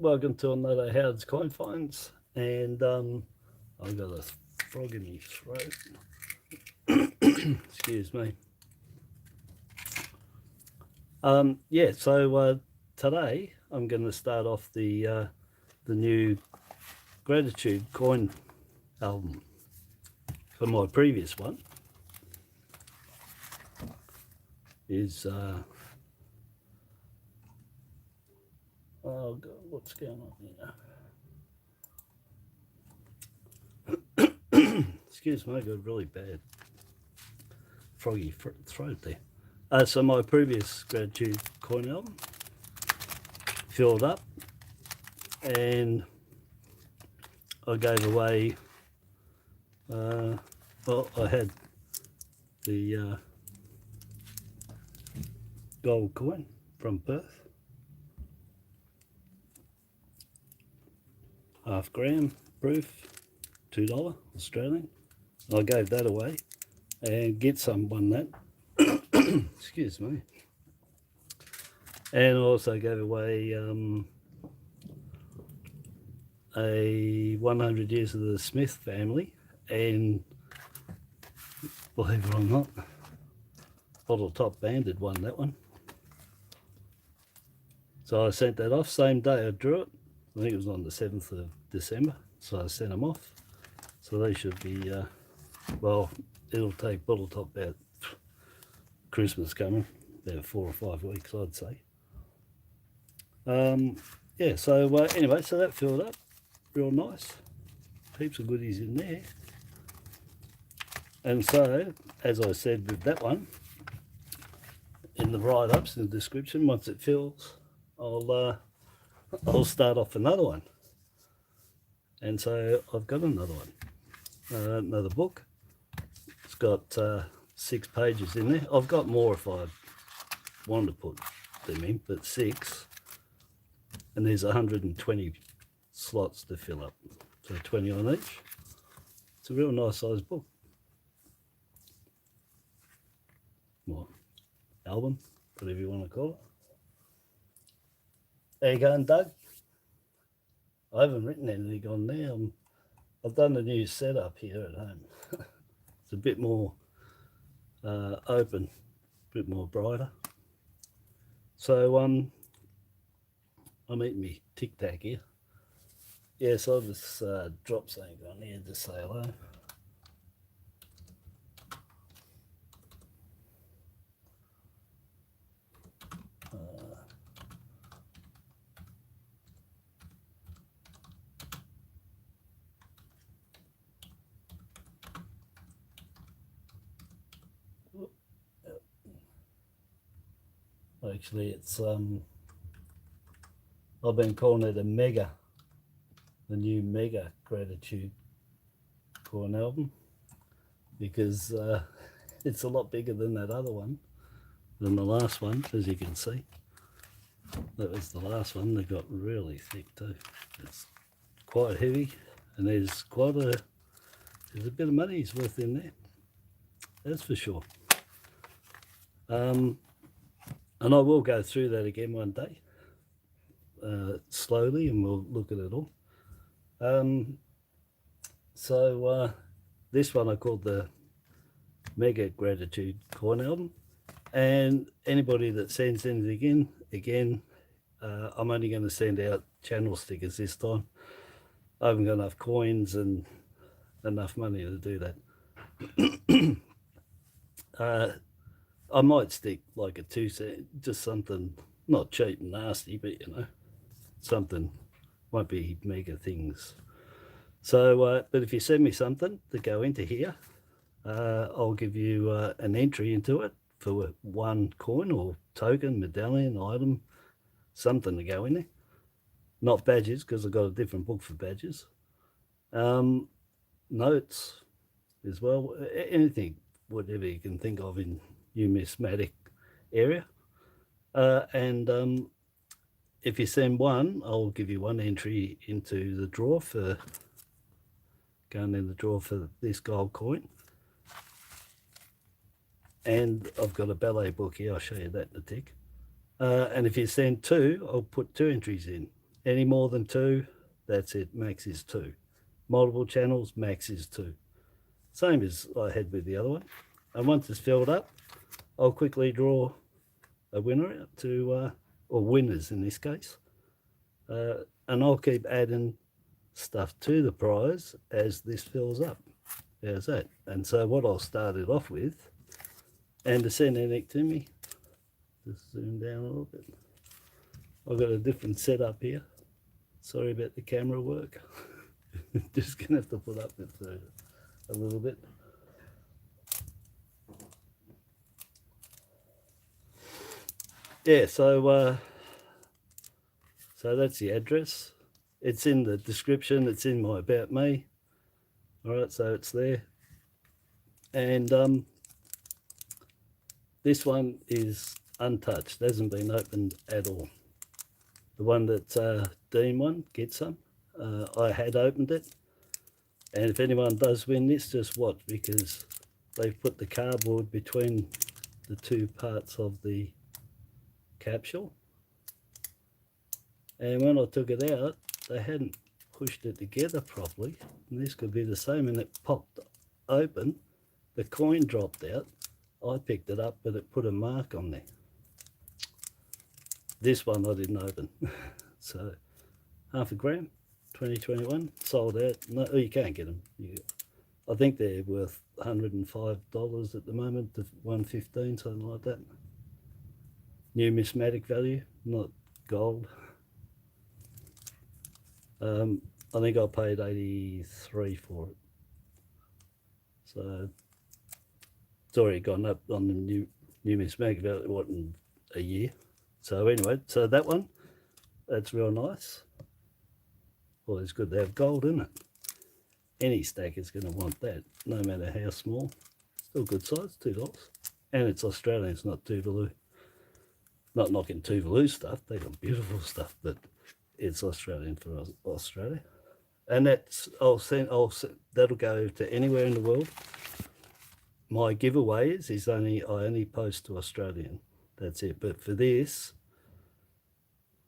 Welcome to another Howard's Coin Finds, and I've got a frog in my throat. Excuse me. Yeah, so today I'm going to start off the new Gratitude Coin album. For my previous one is oh God, what's going on here? Excuse me, I got really bad froggy throat there. So my previous Gratitude Coin album filled up, and I gave away. Well, I had the gold coin from Perth, half gram proof, $2 Australian. I gave that away, and Get Some won that. Excuse me. And I also gave away a 100 Years of the Smith Family, and believe it or not, Bottle Top Banded won that one. So I sent that off same day I drew it. I think it was on the 7th of December, so I sent them off. So they should be, well, it'll take Bottle Top about Christmas coming, about 4 or 5 weeks, I'd say. Yeah, so anyway, so that filled up real nice. Heaps of goodies in there. And so, as I said with that one, in the write-ups in the description, once it fills, I'll start off another one. And so I've got another one, another book. It's got 6 pages in there. I've got more if I want to put them in, but 6. And there's 120 slots to fill up, so 20 on each. It's a real nice sized book. What? Album, whatever you want to call it. How you going, Doug? I haven't written anything on there. I've done a new setup here at home. It's a bit more open, a bit more brighter. So I'm eating me Tic Tac here. Yeah, so I'll just drop something on here to say hello. Actually, it's I've been calling it a Mega, the new Mega Gratitude Coin album, because it's a lot bigger than that other one, than the last one, as you can see. That was the last one. They got really thick too. It's quite heavy, and there's a bit of money's worth in there. That's for sure. And I will go through that again one day, slowly, and we'll look at it all. So this one I called the Mega Gratitude Coin album, and anybody that sends anything in, again, I'm only going to send out channel stickers this time. I haven't got enough coins and enough money to do that. I might stick like a 2 cent, just something not cheap and nasty, but you know, something, won't be mega things. So, but if you send me something to go into here, I'll give you an entry into it for 1 coin or token, medallion, item, something to go in there. Not badges, because I've got a different book for badges. Notes as well, anything, whatever you can think of in numismatic area. And if you send 1, I'll give you 1 entry into the draw for going in the draw for this gold coin. And I've got a ballet book here, I'll show you that in a tick. And if you send 2, I'll put 2 entries in. Any more than 2, that's it, max is 2. Multiple channels, max is 2. Same as I had with the other one. And once it's filled up, I'll quickly draw a winner out to, or winners in this case. And I'll keep adding stuff to the prize as this fills up. How's that? And so what I'll start it off with, and to send anything to me, just zoom down a little bit. I've got a different setup here. Sorry about the camera work. Just gonna have to put up with a little bit. Yeah, so that's the address. It's in the description, it's in my About Me. All right, so it's there. And this one is untouched, hasn't been opened at all. The one that Dean won, Get Some, I had opened it. And if anyone does win this, just watch, because they've put the cardboard between the 2 parts of the capsule. And when I took it out, they hadn't pushed it together properly. And this could be the same, and it popped open. The coin dropped out. I picked it up, but it put a mark on there. This one I didn't open. So, half a gram, 2021, sold out. No, you can't get them. I think they're worth $105 at the moment, to $115, something like that. Numismatic value, not gold. I think I paid 83 for it. So it's already gone up on the numismatic value, what, in a year. So anyway, so that one, that's real nice. Always good to have gold in it. Any stack is going to want that, no matter how small. Still good size, $2. And it's Australian, it's not Tuvalu. Not knocking Tuvalu stuff, they got beautiful stuff, but it's Australian for Australia. And that's, that'll go to anywhere in the world. My giveaways is I only post to Australian. That's it. But for this,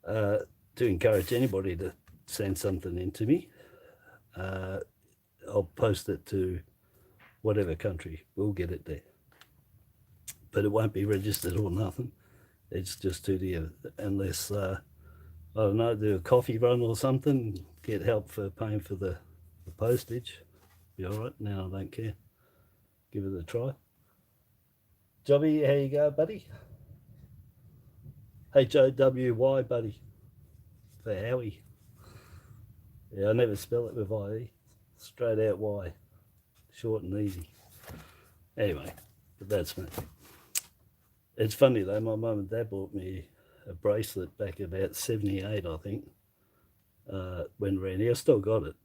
to encourage anybody to send something in to me, I'll post it to whatever country. We'll get it there. But it won't be registered or nothing. It's just to the, unless, I don't know, do a coffee run or something, get help for paying for the postage. Be all right. Now I don't care. Give it a try. Jobby, how you go, buddy? H-O-W-Y, buddy. For Howie. Yeah, I never spell it with I-E. Straight out Y. Short and easy. Anyway, but that's me. It's funny though, my mum and dad bought me a bracelet back about 78, I think, when Randy, I still got it,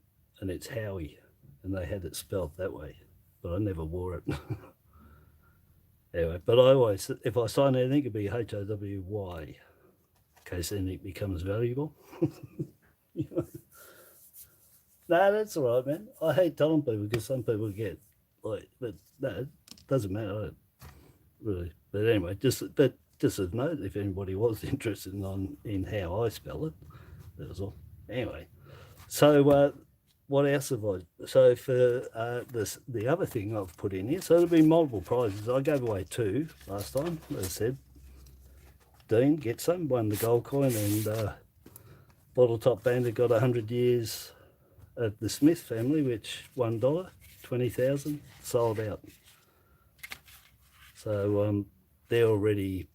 and it's Howie, and they had it spelled that way, but I never wore it. Anyway, but I always, if I sign anything, it'd be H-O-W-Y, in case anything becomes valuable. You know? No, that's all right, man. I hate telling people, because some people get like, but no, it doesn't matter, really. But anyway, just a note, if anybody was interested in how I spell it, that was all. Anyway, so what else have I? So for the other thing I've put in here, so there'll be multiple prizes. I gave away 2 last time, as I said. Dean Get Some won the gold coin, and Bottle Top Bandit got 100 years at the Smith family, which $1, 20,000, sold out. So they're already,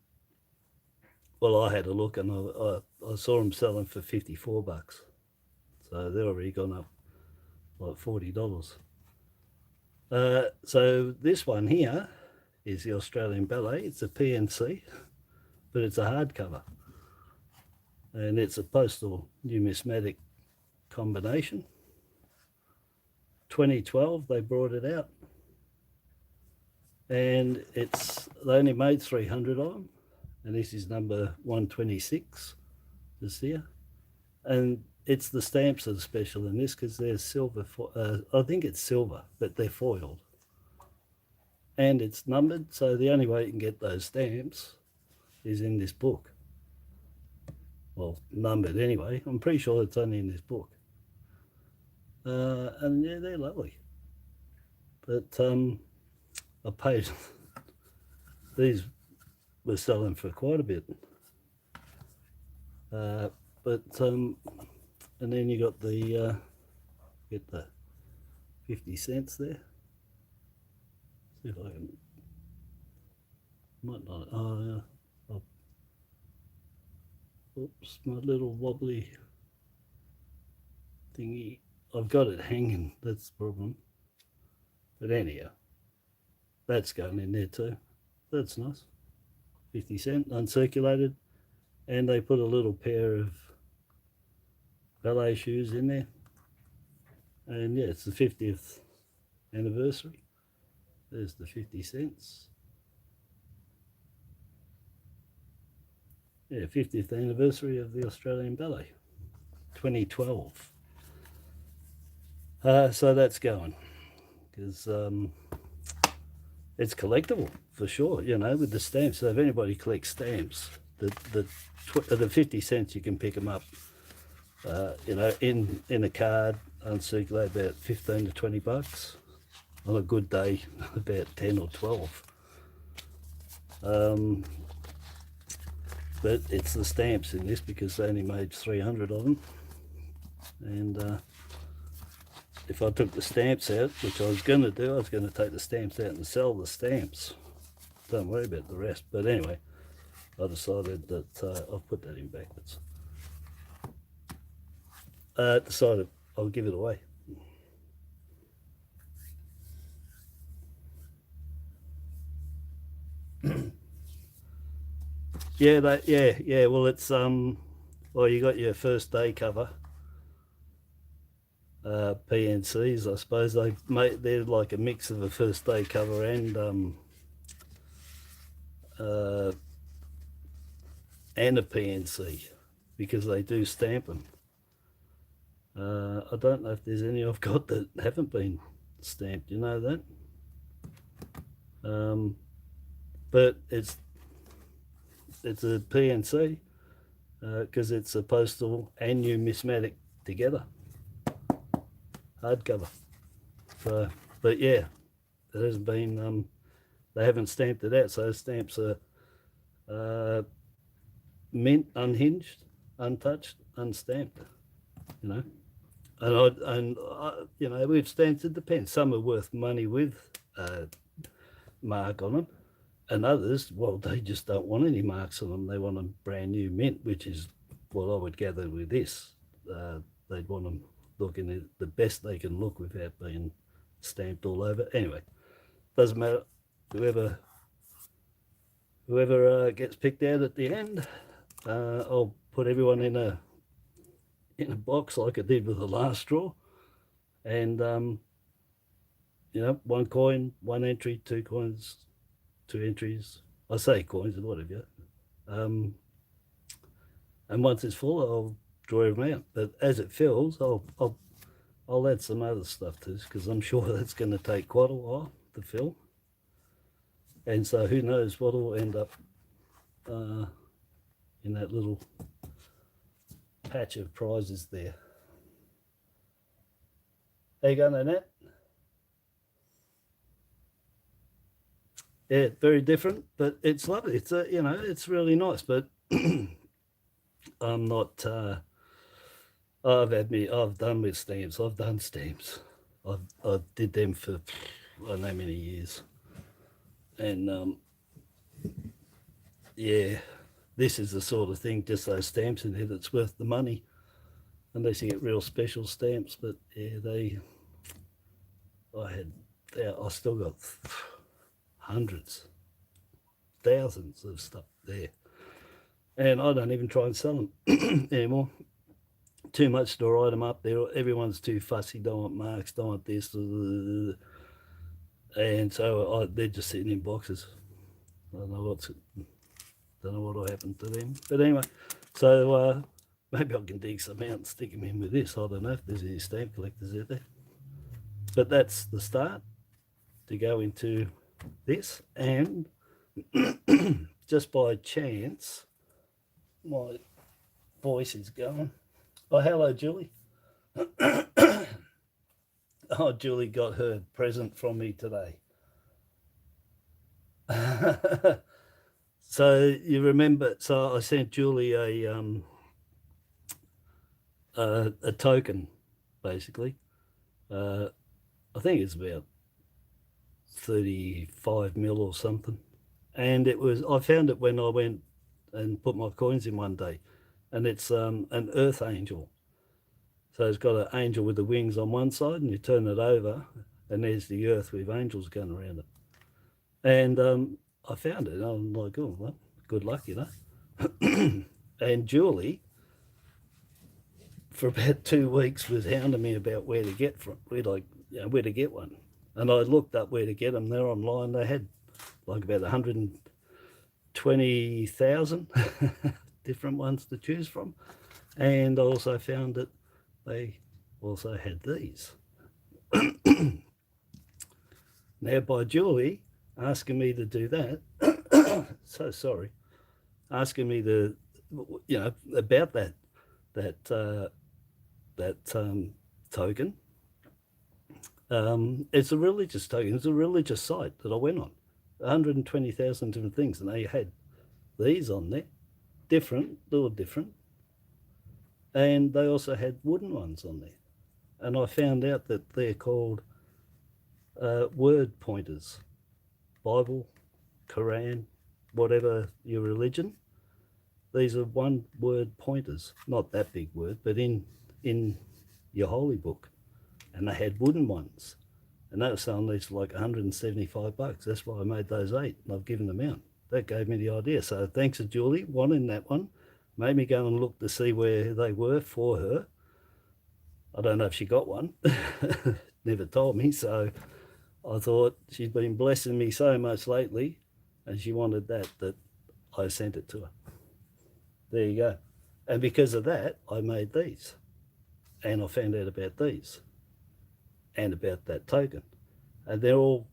well, I had a look, and I saw them selling for $54. So they're already gone up like $40. So this one here is the Australian Ballet. It's a PNC, but it's a hardcover. And it's a postal numismatic combination. 2012 they brought it out. And they only made 300 of them, and this is number 126, this here. And it's the stamps that are special in this, because they're silver, I think it's silver, but they're foiled. And it's numbered, so the only way you can get those stamps is in this book. well, numbered anyway. I'm pretty sure it's only in this book. And yeah, they're lovely. But I paid, these were selling for quite a bit. But and then you got the get the 50 cents there. See if I can, might not, oops, my little wobbly thingy, I've got it hanging, that's the problem. But anyhow, that's going in there too. That's nice. 50 cent, uncirculated. And they put a little pair of ballet shoes in there. And yeah, it's the 50th anniversary. There's the 50 cents. Yeah, 50th anniversary of the Australian Ballet, 2012. So that's going, because it's collectible for sure, you know, with the stamps. So if anybody collects stamps, the 50 cents, you can pick them up, you know, in a card, uncirculate, about 15 to 20 bucks. On a good day, about 10 or 12. But it's the stamps in this, because they only made 300 of them. And if I took the stamps out, which I was going to do, I was going to take the stamps out and sell the stamps. Don't worry about the rest. But anyway, I decided that I'll put that in backwards. Decided I'll give it away. Yeah. Well, it's well, you got your first day cover. PNCs, I suppose they're like a mix of a first day cover and a PNC, because they do stamp them. I don't know if there's any I've got that haven't been stamped, you know that? But it's a PNC, because it's a postal and numismatic together, hardcover. So, but yeah, it hasn't been, they haven't stamped it out, so those stamps are mint, unhinged, untouched, unstamped, you know. And you know, we've stamped, it depends. Some are worth money with mark on them, and others, well, they just don't want any marks on them. They want a brand new mint, which is what I would gather with this. They'd want them looking the best they can look without being stamped all over. Anyway, doesn't matter. Whoever gets picked out at the end, I'll put everyone in a box like I did with the last draw, and you know, 1 coin, 1 entry, 2 coins, 2 entries. I say coins, whatever. And once it's full, I'll draw them out. But as it fills, I'll add some other stuff to this, because I'm sure that's going to take quite a while to fill. And so who knows what will end up in that little patch of prizes there. How you going, Annette? Yeah, very different, but it's lovely. It's you know, it's really nice. But I'm not. I've done with stamps. I've done stamps. I did them for I don't know how many years, and yeah, this is the sort of thing, just those stamps in there, that's worth the money, unless you get real special stamps. But yeah, I still got hundreds, thousands of stuff there, and I don't even try and sell them anymore. Too much to write them up there. Everyone's too fussy, don't want marks, don't want this, and so they're just sitting in boxes. I don't know what'll happen to them, but anyway, so maybe I can dig some out and stick them in with this. I don't know if there's any stamp collectors out there, but that's the start to go into this. And just by chance, my voice is going. Oh, hello, Julie. Oh, Julie got her present from me today. So you remember? So I sent Julie a token, basically. I think it's about 35 mil or something, and it was. I found it when I went and put my coins in one day, and it's an earth angel. So it's got an angel with the wings on one side, and you turn it over, and there's the earth with angels going around it. And I found it. And I'm like, oh, well, good luck, you know. And Julie, for about 2 weeks, was hounding me about where to get one. And I looked up where to get them. They're online. They had like about 120,000 different ones to choose from. And I also found that they also had these. Now, by Julie asking me to do that, so sorry, asking me to, you know, about that token. It's a religious token. It's a religious site that I went on. 120,000 different things, and they had these on there, little different, and they also had wooden ones on there. And I found out that they're called word pointers. Bible, Quran, whatever your religion. These are one word pointers, not that big word, but in your holy book. And they had wooden ones, and they were selling these for like $175. That's why I made those 8, and I've given them out. That gave me the idea. So thanks to Julie wanting that one, made me go and look to see where they were for her. I don't know if she got one. Never told me. So I thought she's been blessing me so much lately, and she wanted that I sent it to her. There you go. And because of that, I made these, and I found out about these and about that token. And they're all,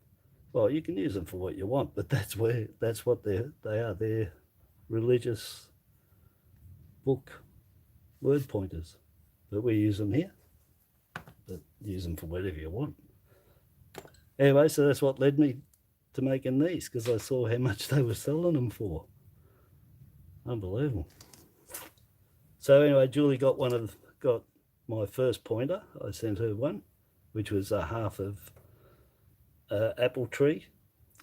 well, you can use them for what you want, but that's what they are. They're religious book word pointers. But we use them here. But use them for whatever you want. Anyway, so that's what led me to making these, because I saw how much they were selling them for. Unbelievable. So anyway, Julie got my first pointer. I sent her one, which was a half of apple tree.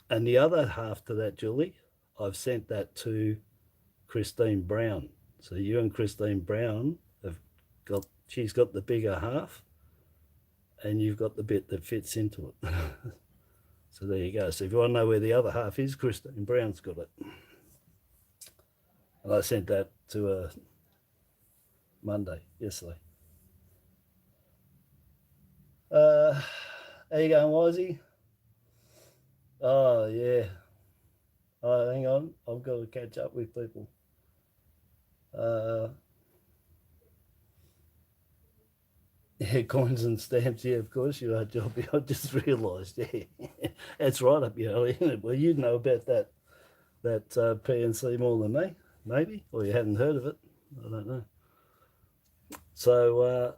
And the other half to that, Julie, I've sent that to Christine Brown. So you and Christine Brown she's got the bigger half, and you've got the bit that fits into it. So there you go. So if you want to know where the other half is, Christine Brown's got it. And I sent that to her yesterday. How you going, Wisey? Oh, yeah. Oh, hang on. I've got to catch up with people. Yeah, coins and stamps. Yeah, of course you are, Jobby. I just realised. Yeah, that's right up your alley, isn't it? Well, you know about that PNC more than me, maybe, or you hadn't heard of it. I don't know. So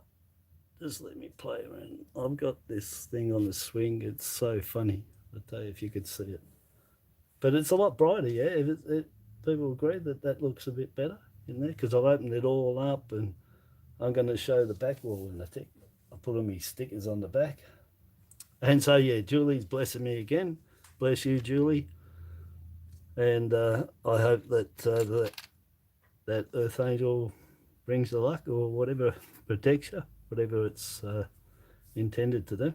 just let me play around. I've got this thing on the swing. It's so funny. I'll tell you if you could see it. But it's a lot brighter, yeah. People agree that looks a bit better in there, because I've opened it all up, and I'm going to show the back wall in a tick. I put all my stickers on the back. And so, yeah, Julie's blessing me again. Bless you, Julie. And I hope that that Earth Angel brings the luck, or whatever, protects you, whatever it's intended to do.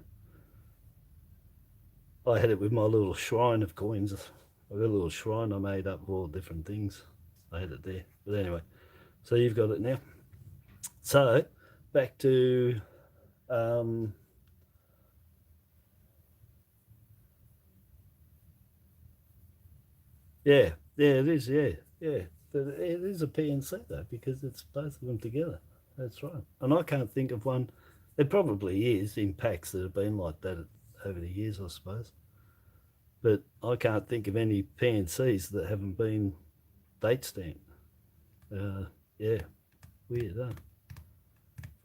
I had it with my little shrine of coins. I've got a little shrine I made up of all different things. I had it there. But anyway, so you've got it now. So back to yeah, it is, yeah. But it is a PNC though, because it's both of them together. That's right. And I can't think of one. It probably is in packs that have been like that over the years, I suppose. But I can't think of any PNCs that haven't been date stamped. Yeah. Weird, huh?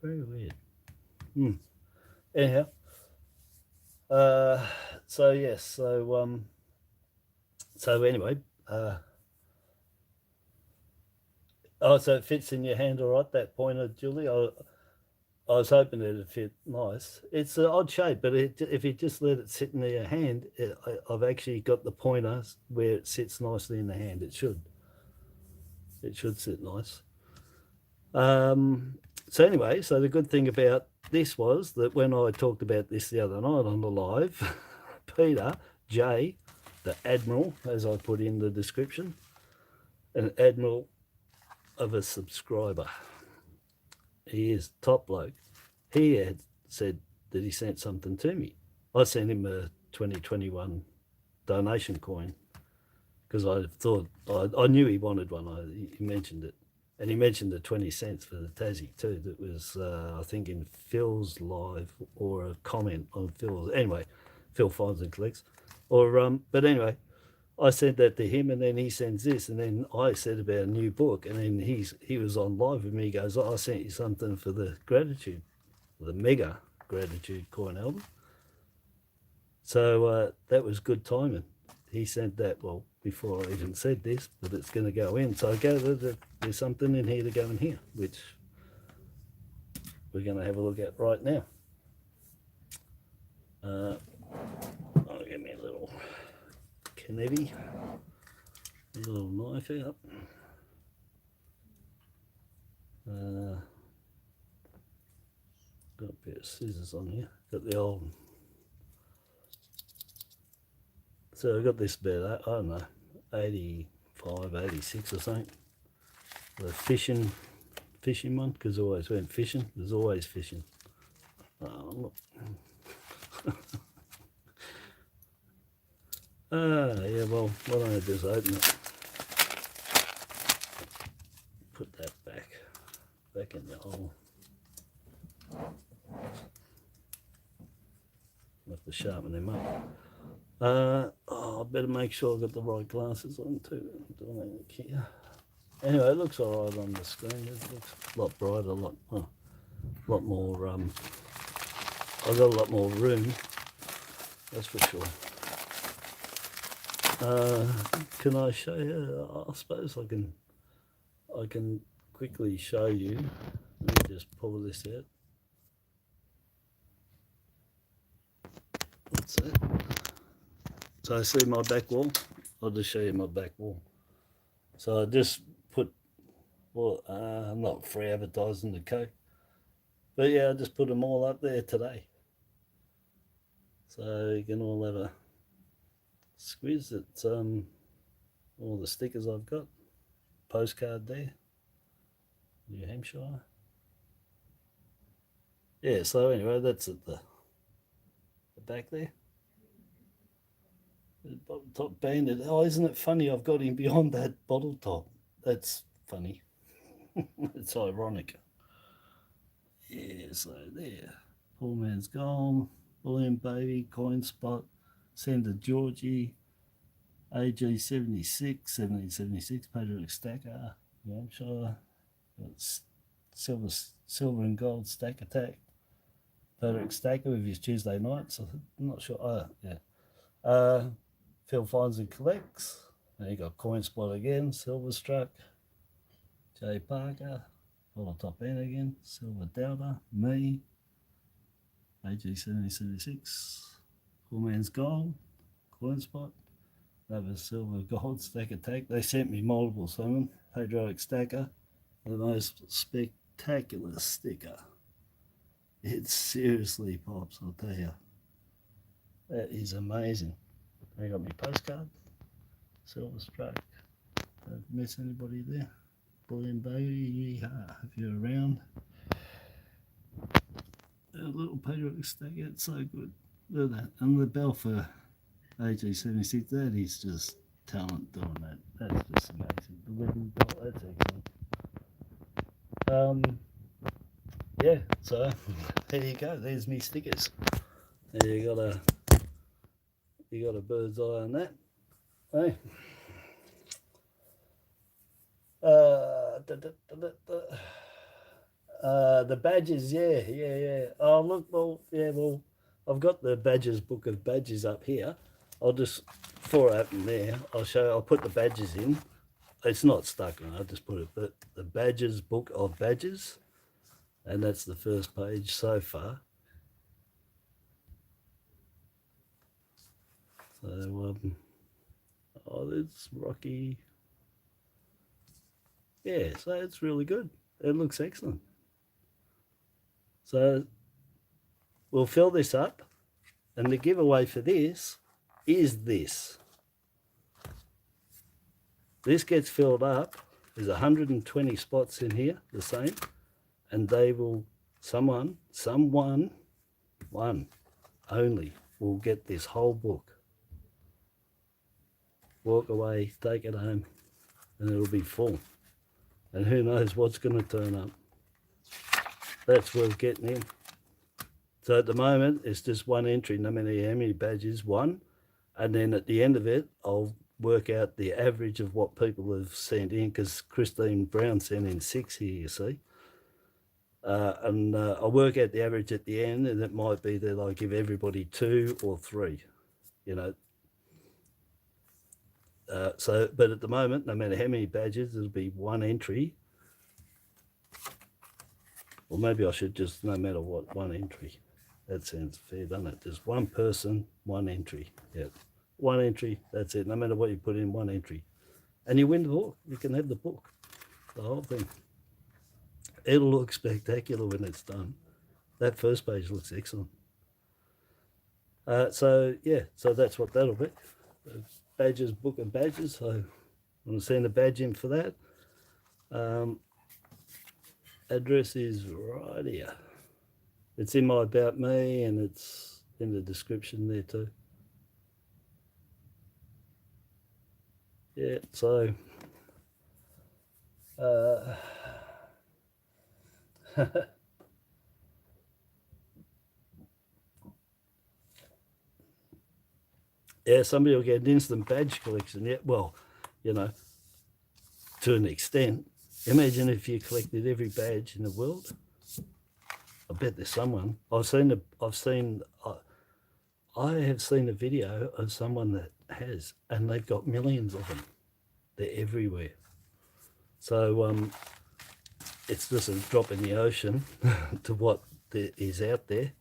Very weird. Anyhow, so yes, so anyway, oh, so it fits in your hand all right, that pointer, Julie. I was hoping it'd fit nice. It's an odd shape, but if you just let it sit in your hand, I've actually got the pointer where it sits nicely in the hand. It should sit nice. So anyway, so the good thing about this was that when I talked about this the other night on the live, Peter J, the Admiral, as I put in the description, an Admiral of a subscriber. He is top bloke. He had said that he sent something to me. I sent him a 2021 donation coin because I thought I knew he wanted one. He mentioned it. And he mentioned the 20 cents for the Tassie too. That was, I think, in Phil's live or a comment on Phil's. Anyway, Phil finds and collects. But anyway, I sent that to him, and then he sends this, and then I said about a new book, and then he was on live with me. He goes, "Oh, I sent you something for the gratitude, the Mega Gratitude Coin album." So that was good timing. He sent that, well, before I even said this, but it's going to go in. So I gathered that there's something in here to go in here, which we're going to have a look at right now. I'll get me a little Kennedy, a little knife out. Got a pair of scissors on here. Got the old. So I got this about, I don't know, 85, 86 or something. The fishing one, because I always went fishing. There's always fishing. Oh, look. Yeah, well, why don't I just open it? Put that back in the hole. I'll have to sharpen them up. I better make sure I've got the right glasses on too. Anyway, it looks all right on the screen. It looks a lot brighter, a lot more. I've got a lot more room. That's for sure. Can I show you? I suppose I can quickly show you. Let me just pull this out. What's that? So I see my back wall. I'll just show you my back wall. So I just put, well, I'm not free advertising the Coke, but yeah, I just put them all up there today. So you can all have a squiz at all the stickers I've got. Postcard there, New Hampshire. Yeah, so anyway, that's at the back there. The bottle top banded. Oh, isn't it funny? I've got him beyond that bottle top. That's funny. It's ironic. Yeah, so there. Poor Man's Gold, Balloon Baby, Coin Spot, Sender Georgie, AG 76, 1776, Patriotic Stacker, New Hampshire, silver and gold stack attack. Patriotic Stacker with his Tuesday nights. I'm not sure. Oh, yeah. Phil finds and collects. Then you got Coin Spot again, Silver Struck, Jay Parker, bottle top end again, Silver Doubter, me, AG 1776, Poor Man's Gold, Coin Spot, another Silver Gold Stack Attack. They sent me multiple summon, Patriotic Stacker, the most spectacular sticker. It seriously pops, I'll tell you. That is amazing. They got me postcard, Silver Struck. Don't miss anybody there. Bullion Baby, if you're around. A little Patriotic Stack, it's so good. Look at that. And the bell for AG76, that is just talent doing that. That's just amazing. The living bell, that's excellent. Yeah, so there you go. There's me stickers. There you got a bird's eye on that. Hey. The badges, yeah. Oh, look, well, yeah, well, I've got the badges, book of badges up here. I'll just, before I open there, I'll put the badges in. It's not stuck on, I'll just put it, but the badges, book of badges, and that's the first page so far. So, oh, it's Rocky. Yeah, so it's really good. It looks excellent. So we'll fill this up, and the giveaway for this is this. This gets filled up. There's 120 spots in here, the same, and they will, someone one only will get this whole book. Walk away, take it home, and it'll be full. And who knows what's going to turn up. That's worth getting in. So at the moment, it's just one entry, no matter how many badges, one. And then at the end of it, I'll work out the average of what people have sent in, because Christine Brown sent in 6 here, you see. And I'll work out the average at the end, and it might be that I give everybody 2 or 3, you know. But at the moment, no matter how many badges, it'll be one entry. Or maybe I should just, no matter what, one entry. That sounds fair, doesn't it? Just one person, one entry. Yeah, one entry, that's it. No matter what you put in, one entry. And you win the book. You can have the book, the whole thing. It'll look spectacular when it's done. That first page looks excellent. So, yeah, so that's what that'll be. Badges, book of badges. So I'm going to send a badge in for that. Address is right here. It's in my About Me, and it's in the description there too. Yeah, so yeah, somebody will get an instant badge collection. Yeah, well, you know, to an extent. Imagine if you collected every badge in the world. I bet there's someone. I have seen a video of someone that has, and they've got millions of them. They're everywhere. So it's just a drop in the ocean to what there is out there.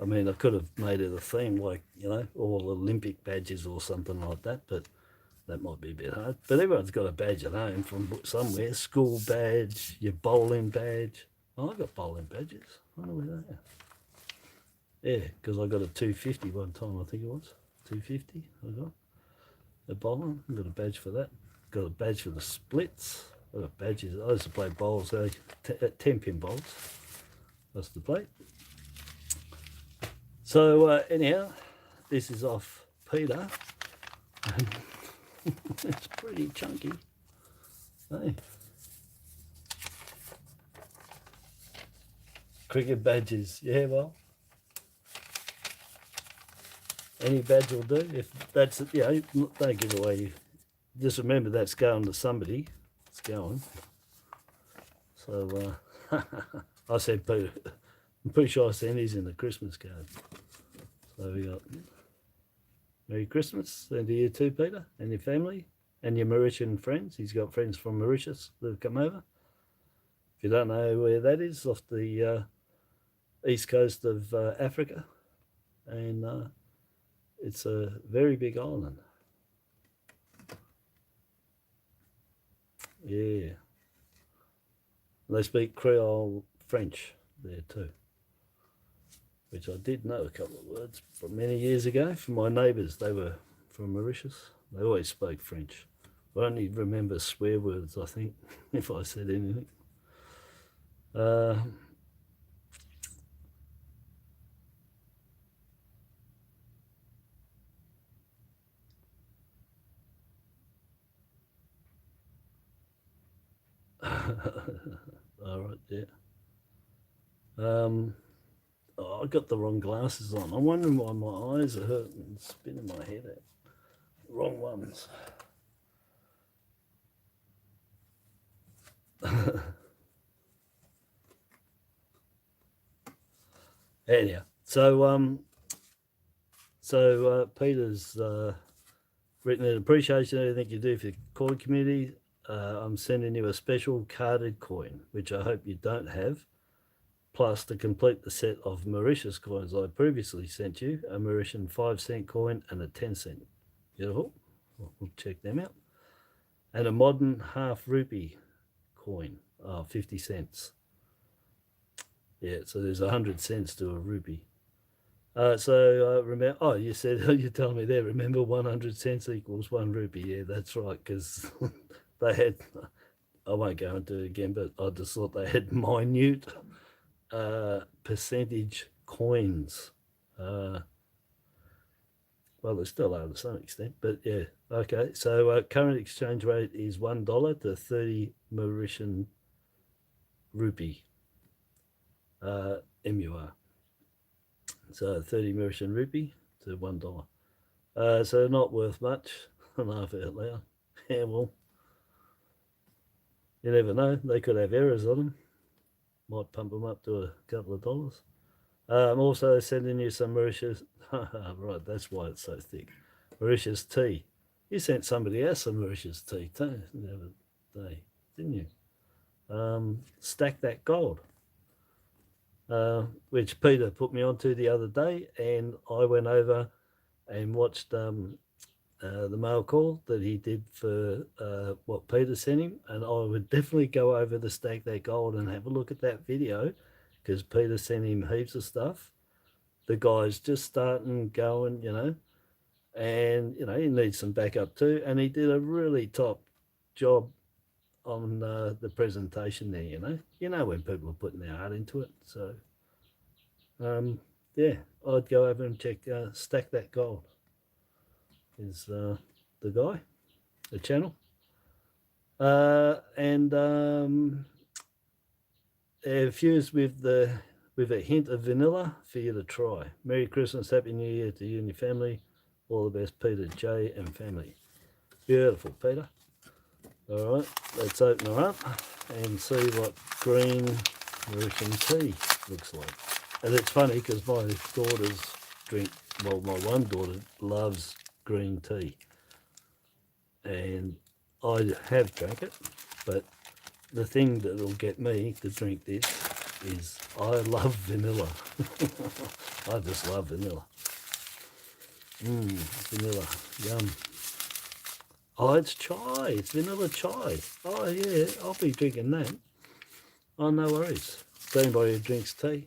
I mean, I could have made it a theme, like, you know, all Olympic badges or something like that, but that might be a bit hard. But everyone's got a badge at home from somewhere. School badge, your bowling badge. Oh, I got bowling badges. I wonder where they are. Yeah, because I got a 250 one time, I think it was. 250 I got. A bowling, I got a badge for that. Got a badge for the splits. I got badges. I used to play bowls, 10-pin bowls. I used to play. So anyhow, this is off Peter. It's pretty chunky. Hey. Cricket badges, yeah, well, any badge will do. If that's, you know, don't give away. Just remember that's going to somebody. It's going. So I said, Peter, I'm pretty sure I sent these in the Christmas card. So we got Merry Christmas, and to you too, Peter, and your family, and your Mauritian friends. He's got friends from Mauritius that have come over. If you don't know where that is, off the east coast of Africa, and it's a very big island. Yeah. They speak Creole French there too, which I did know a couple of words from many years ago from my neighbours. They were from Mauritius. They always spoke French. I only remember swear words, I think, if I said anything. All right, yeah. Oh, I got the wrong glasses on. I'm wondering why my eyes are hurting and spinning my head out. Wrong ones. Anyhow, Peter's written an appreciation of everything you do for the coin community. I'm sending you a special carded coin, which I hope you don't have, plus to complete the set of Mauritius coins I previously sent you, a Mauritian 5-cent coin and a 10-cent. Beautiful. We'll check them out. And a modern half rupee coin, 50 cents. Yeah, so there's 100 cents to a rupee. Remember, oh, you said, you told me there, remember 100 cents equals 1 rupee. Yeah, that's right, because they had, I won't go into it again, but I just thought they had minute percentage coins. Well, they still are to some extent, but yeah, okay. So current exchange rate is $1 to 30 Mauritian rupee, MUR. So 30 Mauritian rupee to $1. So not worth much. I laugh out loud. Yeah, well, you never know. They could have errors on them. Might pump them up to a couple of dollars. I'm also sending you some Mauritius. Right, that's why it's so thick. Mauritius tea. You sent somebody else some Mauritius tea too the other day, didn't you? Stack That Gold. Which Peter put me onto the other day, and I went over and watched the mail call that he did for what Peter sent him, and I would definitely go over the Stack That Gold and have a look at that video, because Peter sent him heaps of stuff. The guy's just starting going, you know, and you know he needs some backup too, and he did a really top job on the presentation there. You know when people are putting their heart into it. So yeah, I'd go over and check Stack That Gold is the guy, the channel, and infused with a hint of vanilla for you to try. Merry Christmas, Happy New Year to you and your family. All the best, Peter J and family. Beautiful, Peter. All right, let's open her up and see what green Mauritian tea looks like. And it's funny because my daughters drink, well, my one daughter loves green tea. And I have drank it, but the thing that will get me to drink this is I love vanilla. I just love vanilla. Vanilla, yum. Oh, it's chai. It's vanilla chai. Oh, yeah, I'll be drinking that. Oh, no worries. To anybody who drinks tea.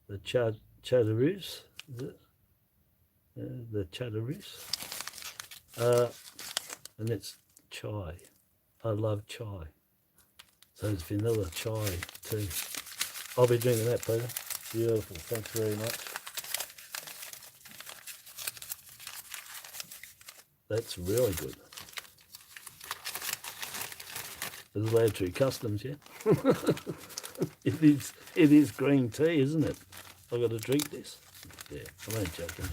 The chadaroos, the chadaroos. And it's chai. I love chai. So it's vanilla chai too. I'll be drinking that, Peter. Beautiful. Thanks very much. That's really good. It's allowed through customs, yeah? It is green tea, isn't it? I've got to drink this. Yeah, I ain't joking.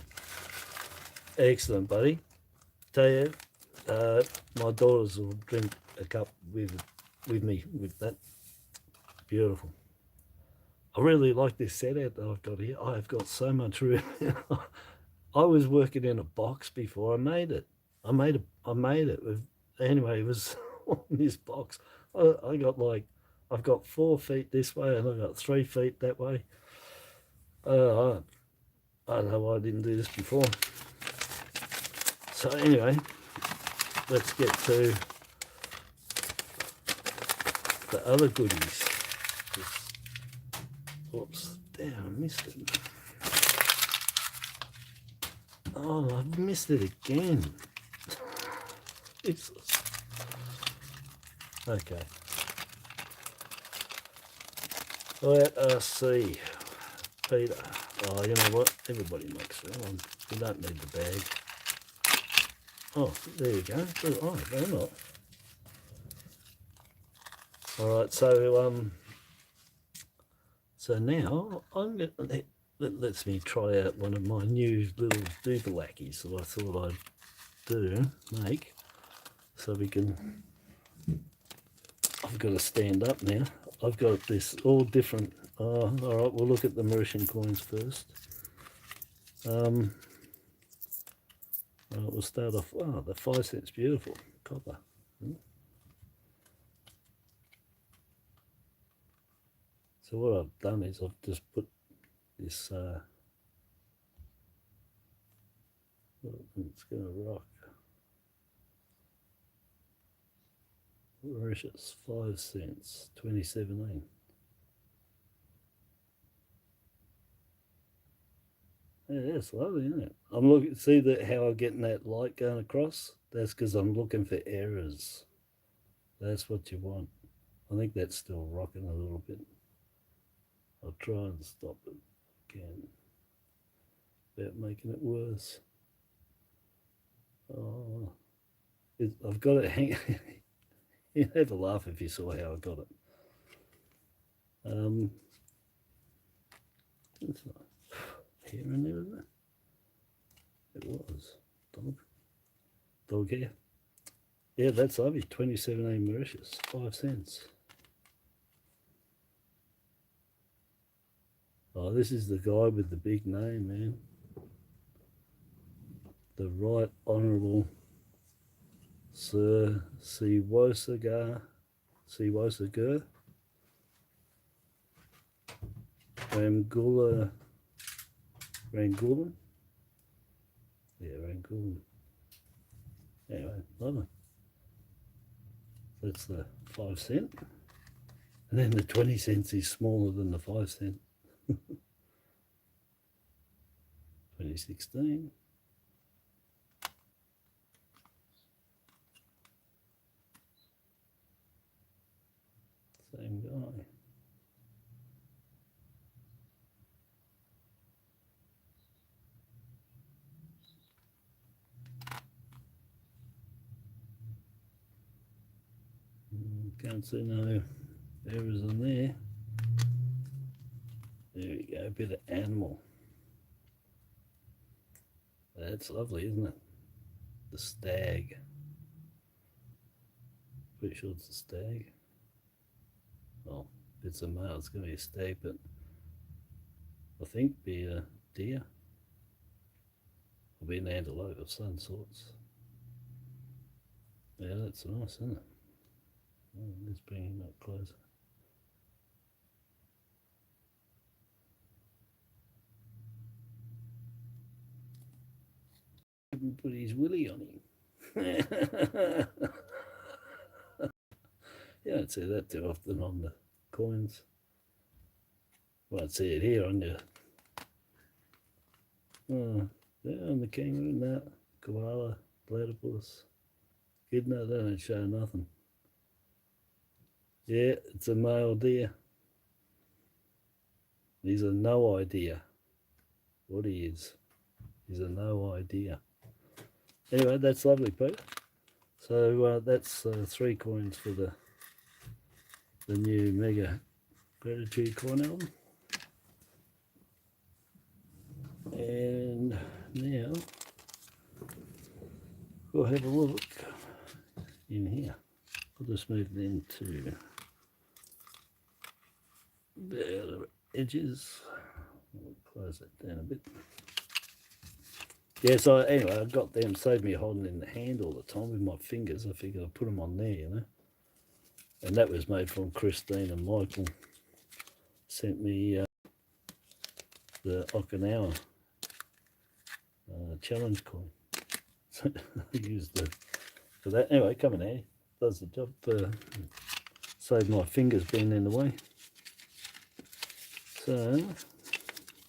Excellent, buddy. Tell you, my daughters will drink a cup with me with that. Beautiful. I really like this setup that I've got here. I've got so much room. I was working in a box before I made it. I made it with, anyway, it was on this box. I've got 4 feet this way and I've got 3 feet that way. I don't know why I didn't do this before. So anyway, let's get to the other goodies. Oops, damn, I missed it. Oh, I've missed it again. Jesus. Okay. Let us see. Peter. Oh, you know what? Everybody makes their own. You don't need the bag. Oh, there you go. Oh, they're not. All right, so now I'm going to lets me try out one of my new little doodalackies that I thought I'd make. So we can. I've got to stand up now. I've got this all different. All right, we'll look at the Mauritian coins first. We'll start off. Oh, the 5 cents, beautiful copper. So what I've done is I've just put this. It's going to rock. Mauritius, 5 cents, 2017. Yeah, that's lovely, isn't it? I'm looking. See that how I'm getting that light going across? That's because I'm looking for errors. That's what you want. I think that's still rocking a little bit. I'll try and stop it again without making it worse. Oh, I've got it hang. You'd have a laugh if you saw how I got it. It's not here and there, isn't it? It was dog hair. Yeah, that's lovely. 2017 Mauritius, 5 cents. Oh, this is the guy with the big name, man. The Right Honourable Sir Siwosagar Rangulan. Yeah, Rangulan. Anyway, lovely. That's the 5 cent. And then the 20 cents is smaller than the 5 cent. 2016. Same guy. Can't see no errors in there. There we go, a bit of animal. That's lovely, isn't it? The stag. Pretty sure it's a stag. Well, if it's a male, it's going to be a stag, but I think be a deer. Or be an antelope of some sorts. Yeah, that's nice, isn't it? Oh, let's bring him up closer. Even put his willy on him. You don't see that too often on the coins. Won't see it here on you. Oh, yeah, on the kangaroo, no. Koala, platypus, echidna, they don't show nothing. Yeah, it's a male deer. He's a no idea what he is. He's a no idea. Anyway, that's lovely, Peter. So that's 3 coins for the new Mega Gratitude Coin album. And now we'll have a look in here. I'll just move them to the outer edges. I'll close that down a bit. Yeah, so anyway, I got them, saved me holding in the hand all the time with my fingers. I figured I'd put them on there, you know. And that was made from Christine and Michael. Sent me the Okinawa challenge coin. So I used it for that. Anyway, come in here. Does the job. Save my fingers being in the way. So,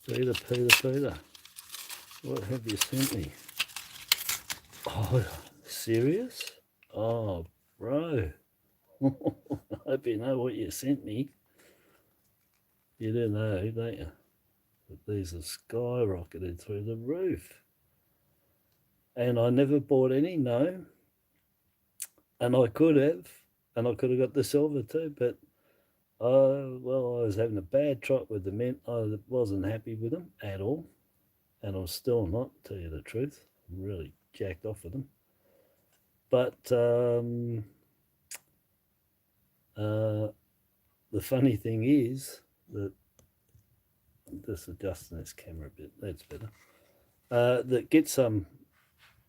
Peter. What have you sent me? Oh, serious? Oh, bro. I hope you know what you sent me. You do know, don't you? That these are skyrocketed through the roof. And I never bought any, no. And I could have got the silver too, but well, I was having a bad trot with the mint. I wasn't happy with them at all. And I'm still not, to tell you the truth. I'm really jacked off with them. But the funny thing is that, just adjusting this camera a bit, that's better. That Get Some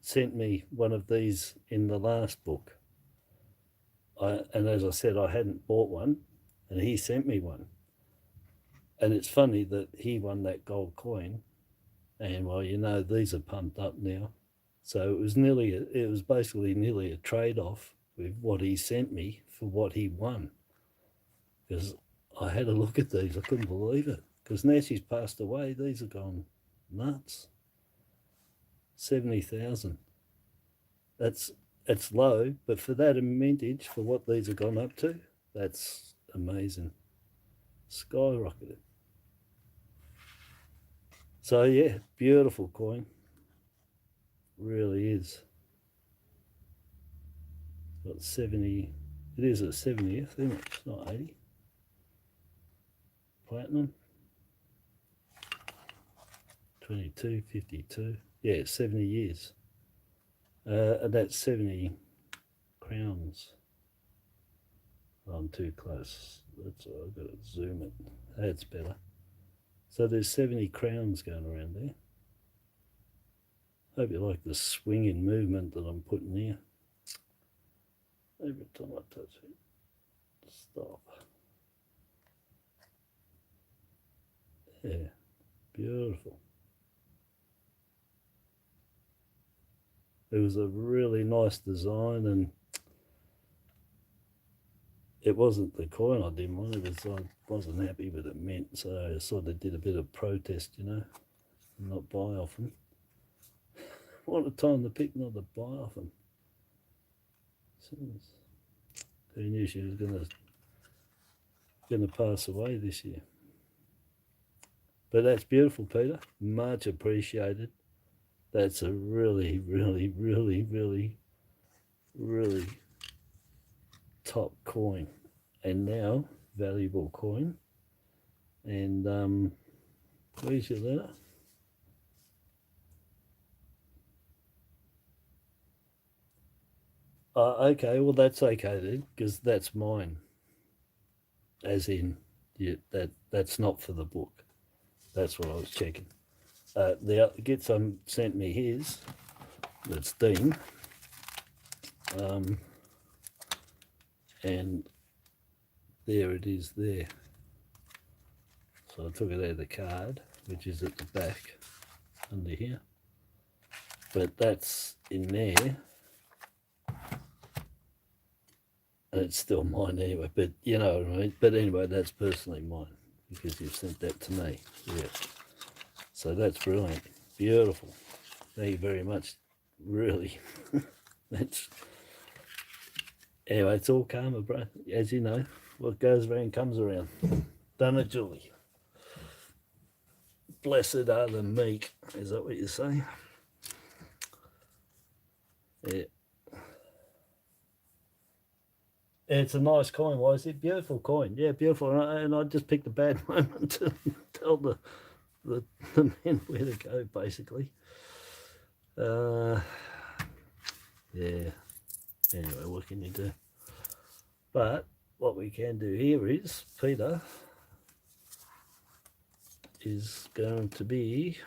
sent me one of these in the last book. And as I said, I hadn't bought one, and he sent me one. And it's funny that he won that gold coin, and well, you know, these are pumped up now. So it was basically nearly a trade-off with what he sent me for what he won. Because I had a look at these, I couldn't believe it. Because now she's passed away, these have gone nuts. 70,000. That's low, but for that mintage, for what these have gone up to, that's amazing. Skyrocketed. So yeah, beautiful coin. Really is. Got 70. It is a 70th, isn't it? It's not 80. Platinum. 22, 52. Yeah, 70 years. And that's 70 crowns. I'm too close. I've got to zoom it. That's better. So there's 70 crowns going around there. Hope you like the swinging movement that I'm putting here. Every time I touch it, stop. Yeah, beautiful. It was a really nice design, and it wasn't the coin I didn't want. It was I wasn't happy with it mint, so I sort of did a bit of protest, you know, not buy off them. What a time to pick not to buy off them. Who knew she was gonna pass away this year? But that's beautiful, Peter. Much appreciated. That's a really, really, really, really, really top coin, and now valuable coin. And where's your letter? Okay, well that's okay then, because that's mine. As in, yeah, that's not for the book. That's what I was checking. Get Some sent me his. That's Dean. And there it is there. So I took it out of the card, which is at the back under here. But that's in there. And it's still mine anyway, but you know what I mean. But anyway, that's personally mine because you sent that to me. Yeah. So that's brilliant. Beautiful. Thank you very much. Really. That's anyway, it's all karma, bro. As you know, what goes around comes around. Done it, Julie. Blessed are the meek. Is that what you say? Yeah. It's a nice coin, Wisey. Beautiful coin. Yeah, beautiful. And I just picked a bad moment to tell the men where to go, basically. Yeah. Anyway, what can you do? But what we can do here is Peter is going to be.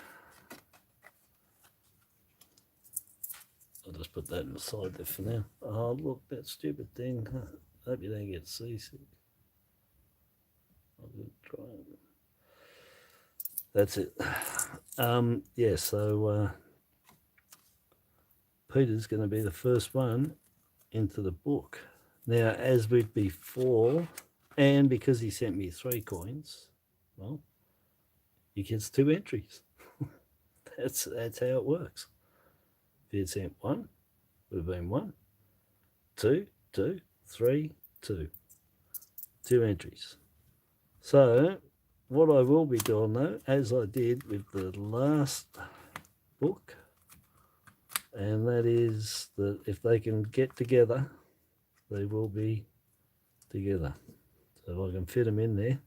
I'll just put that in the side there for now. Oh, look, that stupid thing. I hope you don't get seasick. I'll just try it. That's it. Yeah, so Peter's going to be the first one into the book. Now, as with before, and because he sent me 3 coins, well, he gets 2 entries. That's how it works. If he had sent 1, it would have been 1, 2, 2, 3, 2. 2 entries. So, what I will be doing though, as I did with the last book, and that is that if they can get together, they will be together. So if I can fit them in there.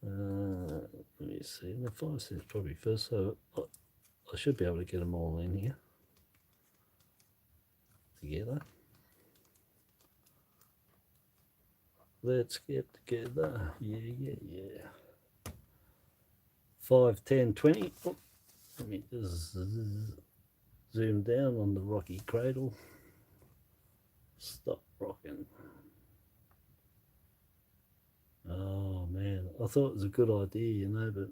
Let me see, the 5 cents probably first, so I should be able to get them all in here together. let's get together. Yeah. 5, 10, 20. Oh, let me just zoom down on the rocky cradle. Stop rocking. Oh man, I thought it was a good idea, you know, but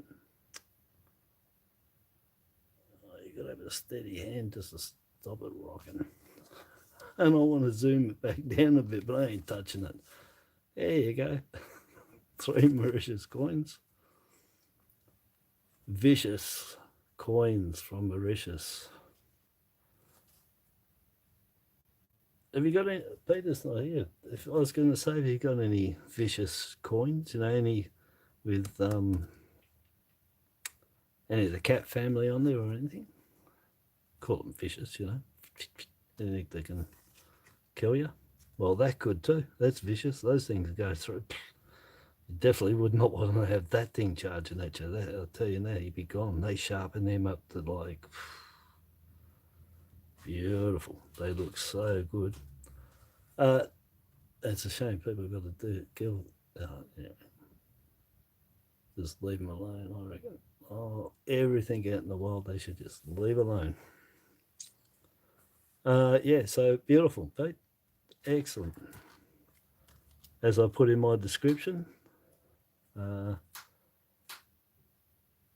you gotta have a steady hand just to stop it rocking. And I want to zoom it back down a bit, but I ain't touching it. There you go. 3 Mauritius coins. Vicious coins from Mauritius. Have you got any? Peter's not here. If I was going to say, have you got any vicious coins? You know, any with any of the cat family on there or anything? Call them vicious, you know. Anything they can kill you? Well, that could too. That's vicious. Those things go through. You definitely would not want to have that thing charging at you. That, I'll tell you now, you'd be gone. They sharpen them up to like beautiful. They look so good. It's a shame people got to kill. Yeah. Just leave them alone, I reckon. Oh, everything out in the wild, they should just leave alone. Yeah, so beautiful, Pete. Excellent. As I put in my description,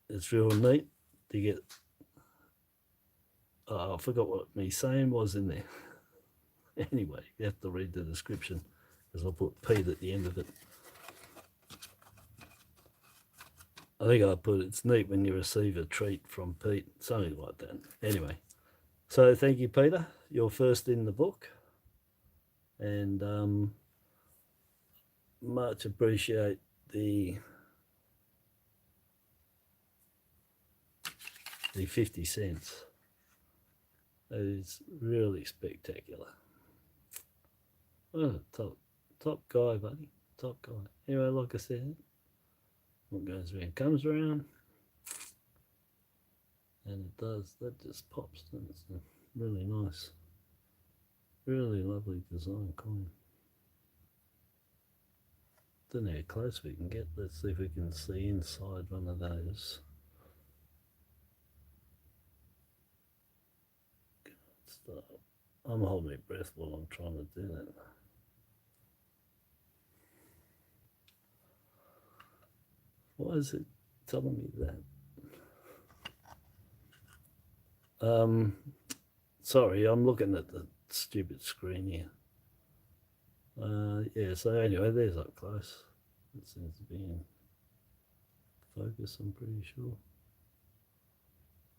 it's real neat to get. Oh, I forgot what my saying was in there. Anyway, you have to read the description because I put Pete at the end of it. I think I put it's neat when you receive a treat from Pete, something like that. Anyway, so thank you, Peter. You're first in the book, and much appreciate the 50 cents. That is really spectacular. Oh, top guy, buddy. Top guy. Anyway, like I said, what goes around comes around. And it does, that just pops. And it's a really nice, really lovely design coin. Don't know how close we can get. Let's see if we can see inside one of those. I'm holding my breath while I'm trying to do that. Why is it telling me that? Sorry, I'm looking at the stupid screen here. Yeah, so anyway, there's up close. It seems to be in focus, I'm pretty sure.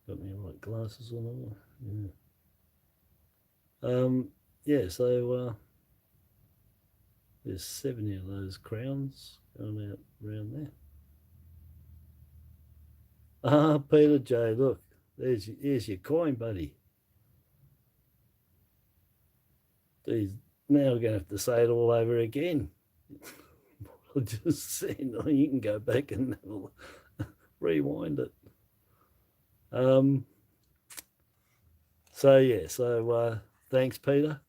Got me right glasses on all. Yeah. Yeah, so there's 70 of those crowns going out around there. Ah, Peter J, look, here's your coin, buddy. Geez, now we're going to have to say it all over again. I just said, you can go back and rewind it. So yeah, so thanks, Peter.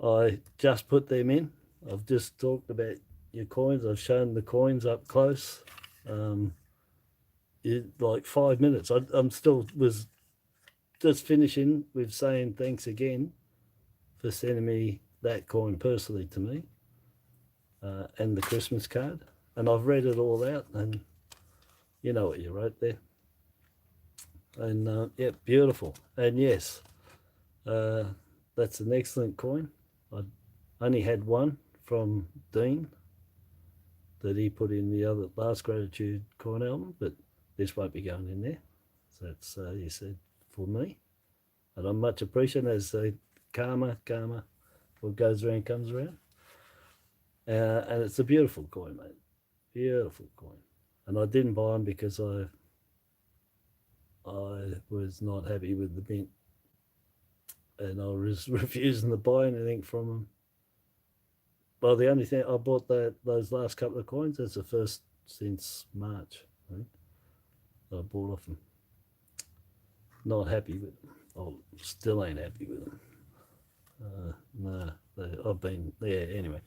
I just put them in. I've just talked about your coins. I've shown the coins up close. Like 5 minutes. I'm still was just finishing with saying thanks again for sending me that coin personally to me, and the Christmas card. And I've read it all out, and you know what you wrote there. And yeah, beautiful. And yes, that's an excellent coin. I only had one from Dean that he put in the other last Gratitude coin album, but this won't be going in there. So that's, he said, for me. And I'm much appreciated as karma, what goes around comes around. And it's a beautiful coin, mate. Beautiful coin. And I didn't buy them because I was not happy with the mint. And I was refusing to buy anything from them. Well, the only thing I bought those last couple of coins, that's the first since March, I think. I bought off them. Not happy with them. I still ain't happy with them. No, I've been, yeah, anyway.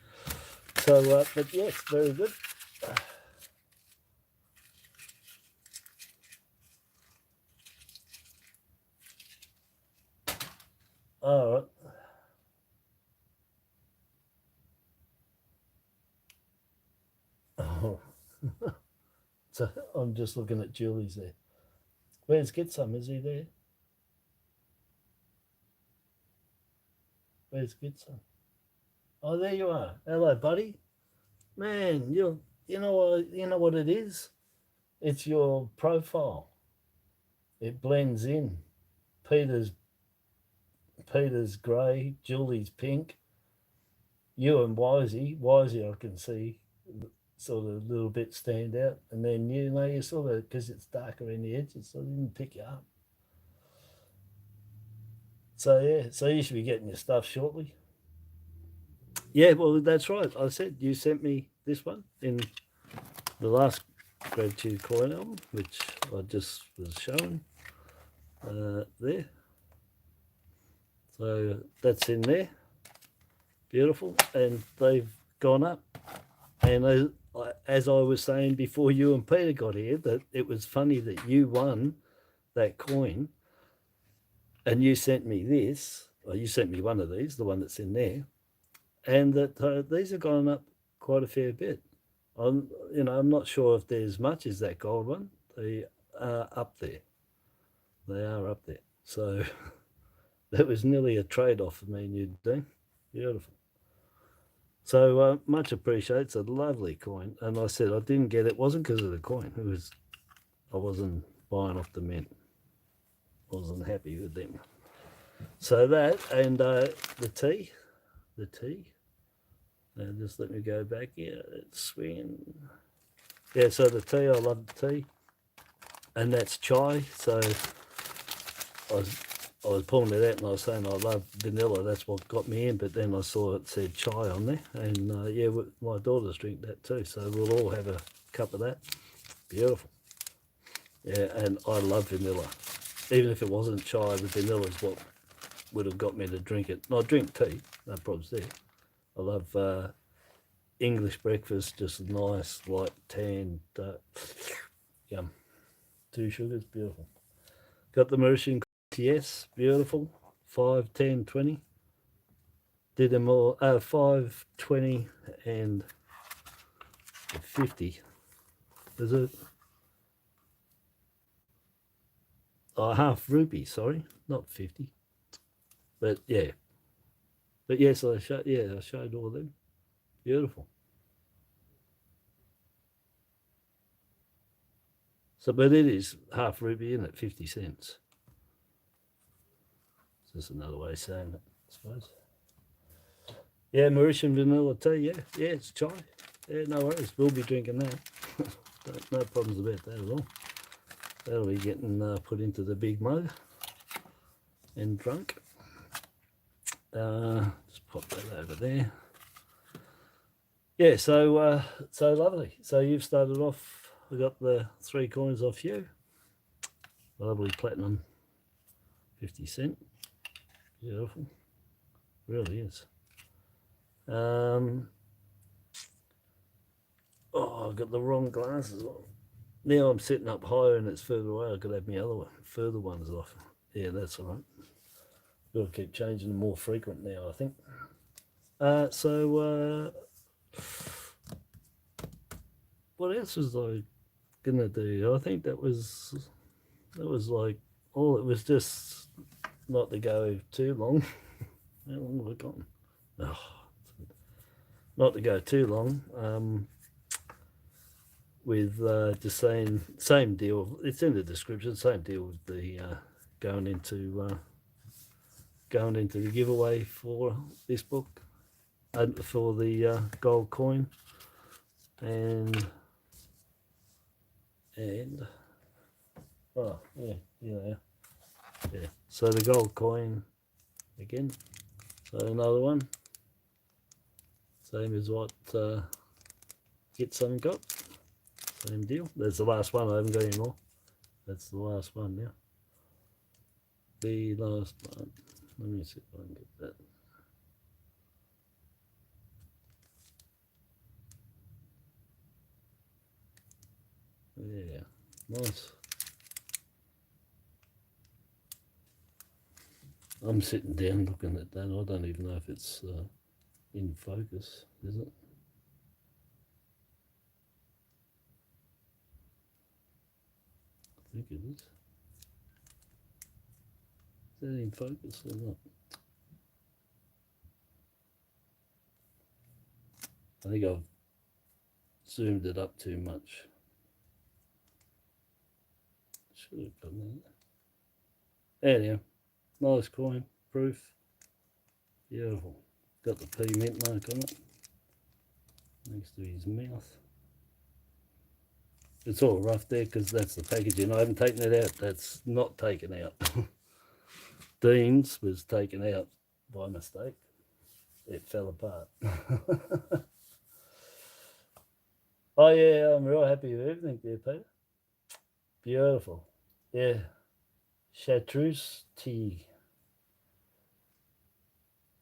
So, but yes, very good. All right. Oh. So I'm just looking at Julie's there. Where's Get Some? Is he there? Where's Get Some? Oh, there you are. Hello, buddy. Man, you know what it is? It's your profile. It blends in. Peter's grey, Julie's pink. You and Wisey. Wisey, I can see sort of a little bit stand out, and then you sort of, because it's darker in the edges, so I didn't pick you up. So yeah, so you should be getting your stuff shortly. Yeah, well, that's right. I said you sent me this one in the last Gratitude Coin album, which I just was showing there. So that's in there. Beautiful. And they've gone up. And as I was saying before you and Peter got here, that it was funny that you won that coin and you sent me this, or you sent me one of these, the one that's in there, and that these have gone up quite a fair bit. I'm not sure if there's much as that gold one. They are up there. They are up there. So that was nearly a trade-off for me and you, Dean. Beautiful. So much appreciated. It's a lovely coin. And I said I didn't get it. Wasn't because of the coin. I wasn't buying off the mint. Wasn't happy with them. So that and the tea. Now just let me go back here. It's swinging. Yeah, so the tea, I love the tea. And that's chai. So I was pulling it out and I was saying I love vanilla. That's what got me in. But then I saw it said chai on there. And yeah, my daughters drink that too. So we'll all have a cup of that. Beautiful. Yeah, and I love vanilla. Even if it wasn't chai, the vanilla is what would have got me to drink it. And I drink tea. No problems there. I love English breakfast, just nice, light, tan, yum. 2 sugars, beautiful. Got the Mauritian TS, beautiful. 5, 10, 20. Did them all, 5, 20, and 50. Is it? Oh, half rupee, sorry, not 50. But yeah. But yes, I showed all of them. Beautiful. So, but it is half rupee, isn't it? 50 cents. It's just another way of saying it, I suppose. Yeah, Mauritian vanilla tea, yeah, it's chai. Yeah, no worries, we'll be drinking that. No problems about that at all. That'll be getting put into the big mug and drunk. Just pop that over there. Yeah, so lovely. So you've started off, we got the 3 coins off you. Lovely platinum 50 cent. Beautiful. Really is. Oh, I've got the wrong glasses on. Now I'm sitting up higher and it's further away. I could have my further ones off. Yeah, that's all right. Got to keep changing them more frequent now, I think. So what else was I gonna do? I think that was like all. It was just not to go too long. How long have I gone? Oh, not to go too long. With just saying same deal. It's in the description. Same deal with the going into the giveaway for this book and for the gold coin and oh yeah. So the gold coin again. So another one. Same as what Get Some got. Same deal. There's the last one. I haven't got any more. That's the last one now. The last one. Let me see if I can get that. Yeah, nice. I'm sitting down looking at that. I don't even know if it's in focus, is it? I think it is. Is that in focus or not? I think I've zoomed it up too much. Should have done that. Anyhow, nice coin, proof. Beautiful. Got the P mint mark on it next to his mouth. It's all rough there because that's the packaging. I haven't taken it out. That's not taken out. Dean's was taken out by mistake. It fell apart. Oh yeah, I'm real happy with everything there, Peter. Beautiful. Yeah. Chartreuse tea.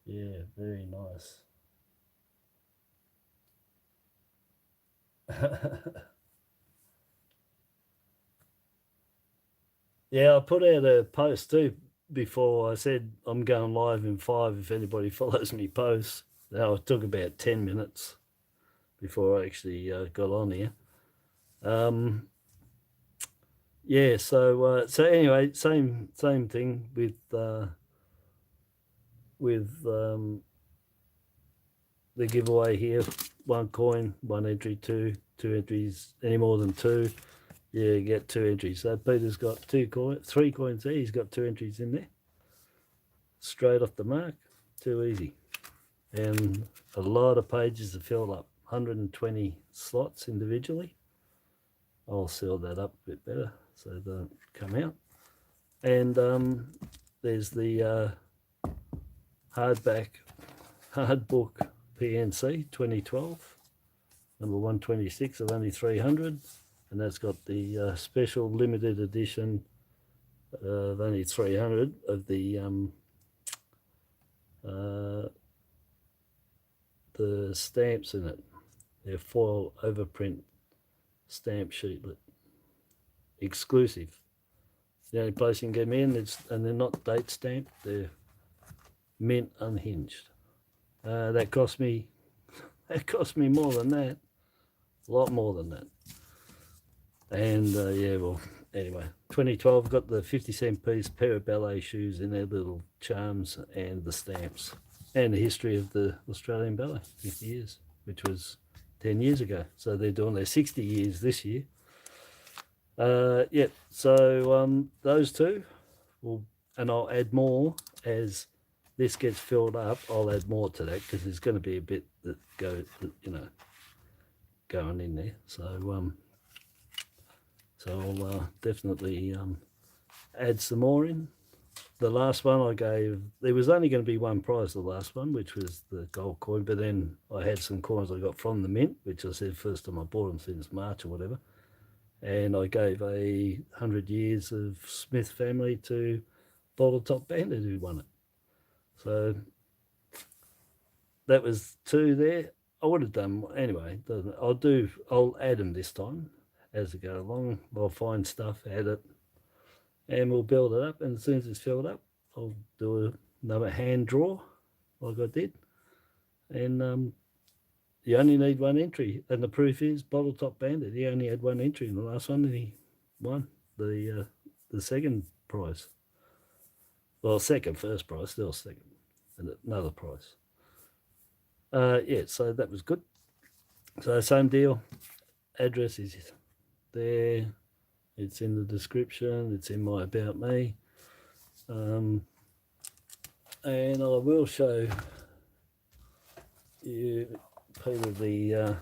Yeah, very nice. Yeah, I put out a post too before. I said I'm going live in 5 if anybody follows me posts. Now it took about 10 minutes before I actually got on here. Yeah, so anyway, same thing with the giveaway here. 1 coin, 1 entry, 2 entries. Any more than 2, yeah, you get 2 entries. So Peter's got 3 coins there. He's got 2 entries in there. Straight off the mark, too easy. And a lot of pages to fill up. 120 slots individually. I'll seal that up a bit better so they don't come out. And there's the hardbook PNC 2012, number 126 of only 300, and that's got the special limited edition of only 300 of the stamps in it. They're foil overprint stamp sheetlet, exclusive. It's the only place you can get them in, and they're not date stamped, they're mint unhinged. That cost me more than that, a lot more than that. And yeah, well, anyway, 2012 got the 50-cent piece pair of ballet shoes in their little charms and the stamps and the history of the Australian Ballet, 50 years, which was 10 years ago. So they're doing their 60 years this year. Yeah, so those two will, and I'll add more as this gets filled up. I'll add more to that because there's going to be a bit that going in there. So I'll definitely add some more in. The last one I gave, there was only going to be 1 prize, the last one, which was the gold coin, but then I had some coins I got from the mint, which I said first time I bought them since March or whatever, and I gave 100 years of Smith family to Bottle Top Bandit who won it. So that was 2 there. I would have done anyway. I'll add them this time as I go along. I'll find stuff, add it, and we'll build it up. And as soon as it's filled up, I'll do another hand draw like I did. And you only need 1 entry, and the proof is Bottle Top Bandit. He only had 1 entry in the last one, and he won the second prize. Well, first prize, still second, and another prize. Yeah, so that was good. So same deal. Address is there. It's in the description. It's in my About Me. And I will show you, Peter, the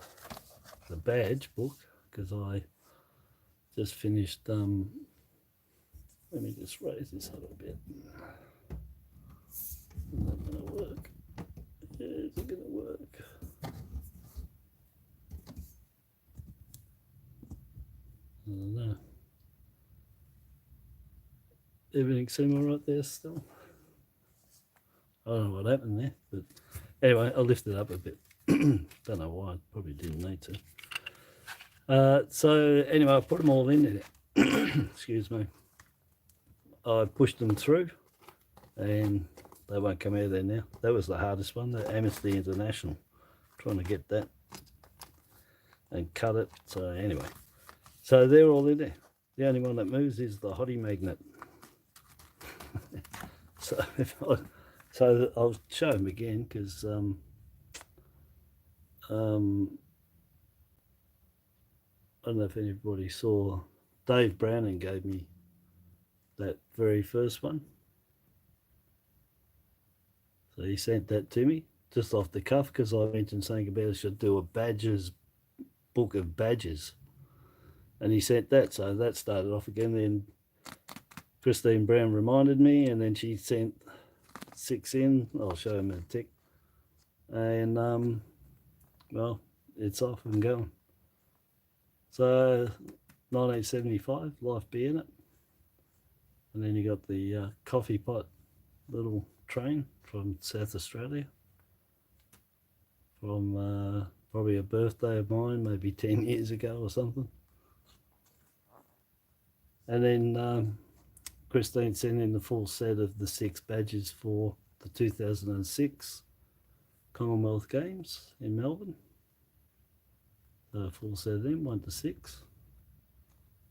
badge book, because I just finished. Let me just raise this up a bit. Is that going to work? Yeah, is it going to work? I don't know. Everything seem all right there still? I don't know what happened there, but anyway, I'll lift it up a bit. Don't know why, probably didn't need to. So anyway, I put them all in there. Excuse me. I pushed them through, and they won't come out of there now. That was the hardest one, the Amnesty International. Trying to get that and cut it. So anyway, so they're all in there. The only one that moves is the hottie magnet. So I'll show them again because I don't know if anybody saw. Dave Browning gave me that very first one. So he sent that to me just off the cuff because I mentioned something about I should do a badges book of badges. And he sent that, so that started off again. Then Christine Brown reminded me, and then she sent 6 in. I'll show him in a tick. And well, it's off and going. So 1975, Life Be In It. And then you got the coffee pot little train from South Australia. From probably a birthday of mine, maybe 10 years ago or something. And then Christine sent in the full set of the 6 badges for the 2006 Commonwealth Games in Melbourne. So a full set of them, 1 to 6.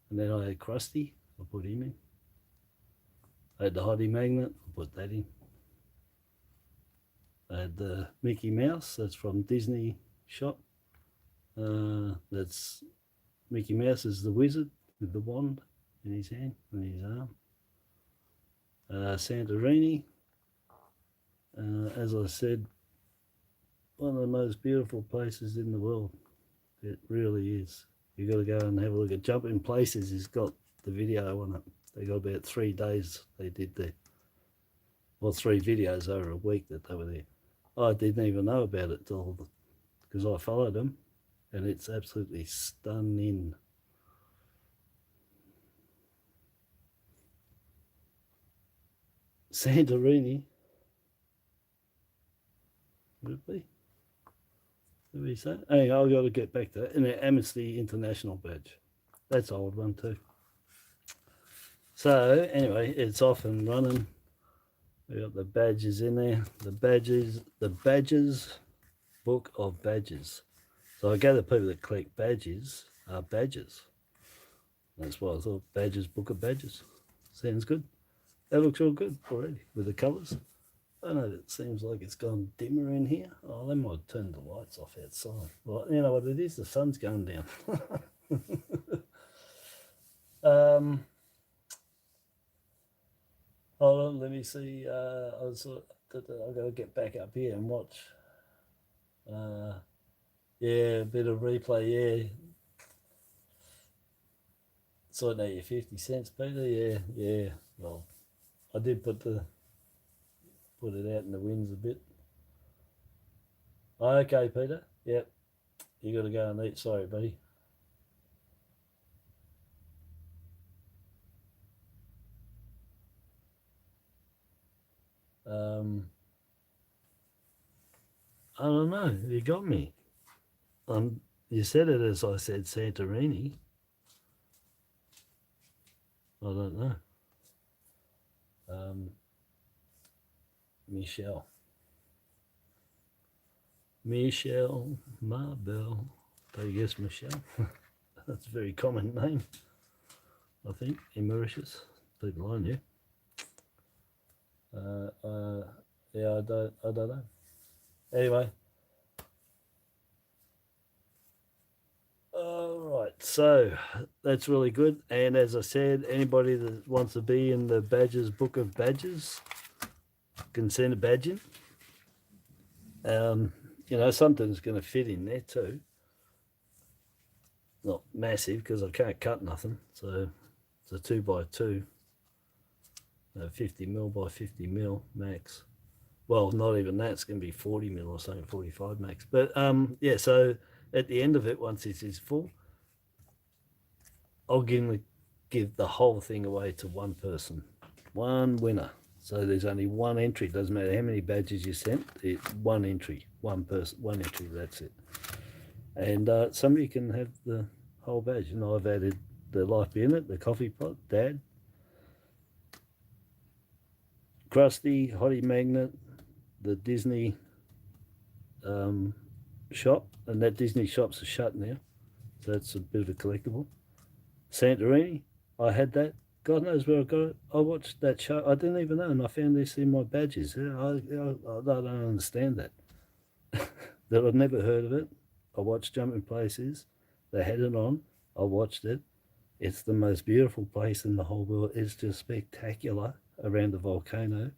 And then I had Krusty, I put him in. I had the hottie magnet, I put that in. I had the Mickey Mouse, that's from Disney shop. That's Mickey Mouse is the wizard with the wand in his hand and his arm. Santorini, as I said, one of the most beautiful places in the world. It really is. You got to go and have a look at Jumping Places. He's got the video on it. They got about 3 days they did there. Well, 3 videos over a week that they were there. I didn't even know about it till because I followed them, and it's absolutely stunning. Santorini would it be? What did we say? Hey, I've got to get back to that. And the Amnesty International badge. That's an old one too. So anyway, it's off and running. We got the badges in there. The badges book of badges. So I gather people that collect badges are badges. That's why I thought badges book of badges. Sounds good. That looks all good already with the colours. I know it seems like it's gone dimmer in here. Oh, they might turn the lights off outside. Well, you know what it is? The sun's going down. Hold on, let me see. I've got to get back up here and watch. Yeah, a bit of replay, yeah. Sorting out your 50 cents, Peter. Yeah. Well, I did put it out in the winds a bit. Okay, Peter. Yep. You got to go and eat. Sorry, buddy. I don't know. You got me. You said it as I said Santorini. I don't know. Michelle Marbell. I guess Michelle. That's a very common name, I think, in Mauritius. People I knew. Yeah, I don't know. Anyway. Alright, so that's really good. And as I said, anybody that wants to be in the badges book of badges can send a badge in. You know, something's going to fit in there too. Not massive because I can't cut nothing. So it's a 2x2. 50mm by 50mm max. Well, not even that. It's going to be 40mm or something, 45 max. But yeah, so at the end of it, once this is full, I'll give the whole thing away to one person, one winner. So there's only one entry. Doesn't matter how many badges you sent. It's one entry, one person, one entry. That's it. And somebody can have the whole badge. And I've added the life in it, the coffee pot, Dad, Krusty, Hottie Magnet, the Disney shop, and that Disney shop's shut now, so that's a bit of a collectible. Santorini, I had that. God knows where I got it. I watched that show. I didn't even know, and I found this in my badges. I don't understand that. That I'd never heard of it. I watched Jumping Places. They had it on. I watched it. It's the most beautiful place in the whole world. It's just spectacular around the volcano.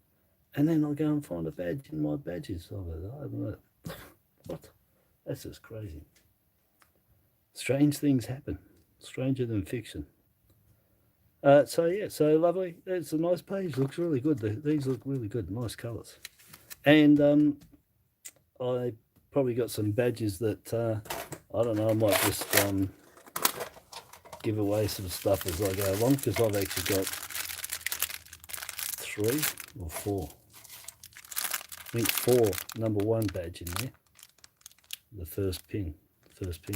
And then I'll go and find a badge in my badges of it. I don't know. What? That's just crazy. Strange things happen. Stranger than fiction. So yeah, so lovely. It's a nice page. Looks really good. These look really good. Nice colours. And I probably got some badges that I don't know. I might just give away some stuff as I go along, because I've actually got 3 or 4. I think 4 number 1 badge in there. The first pin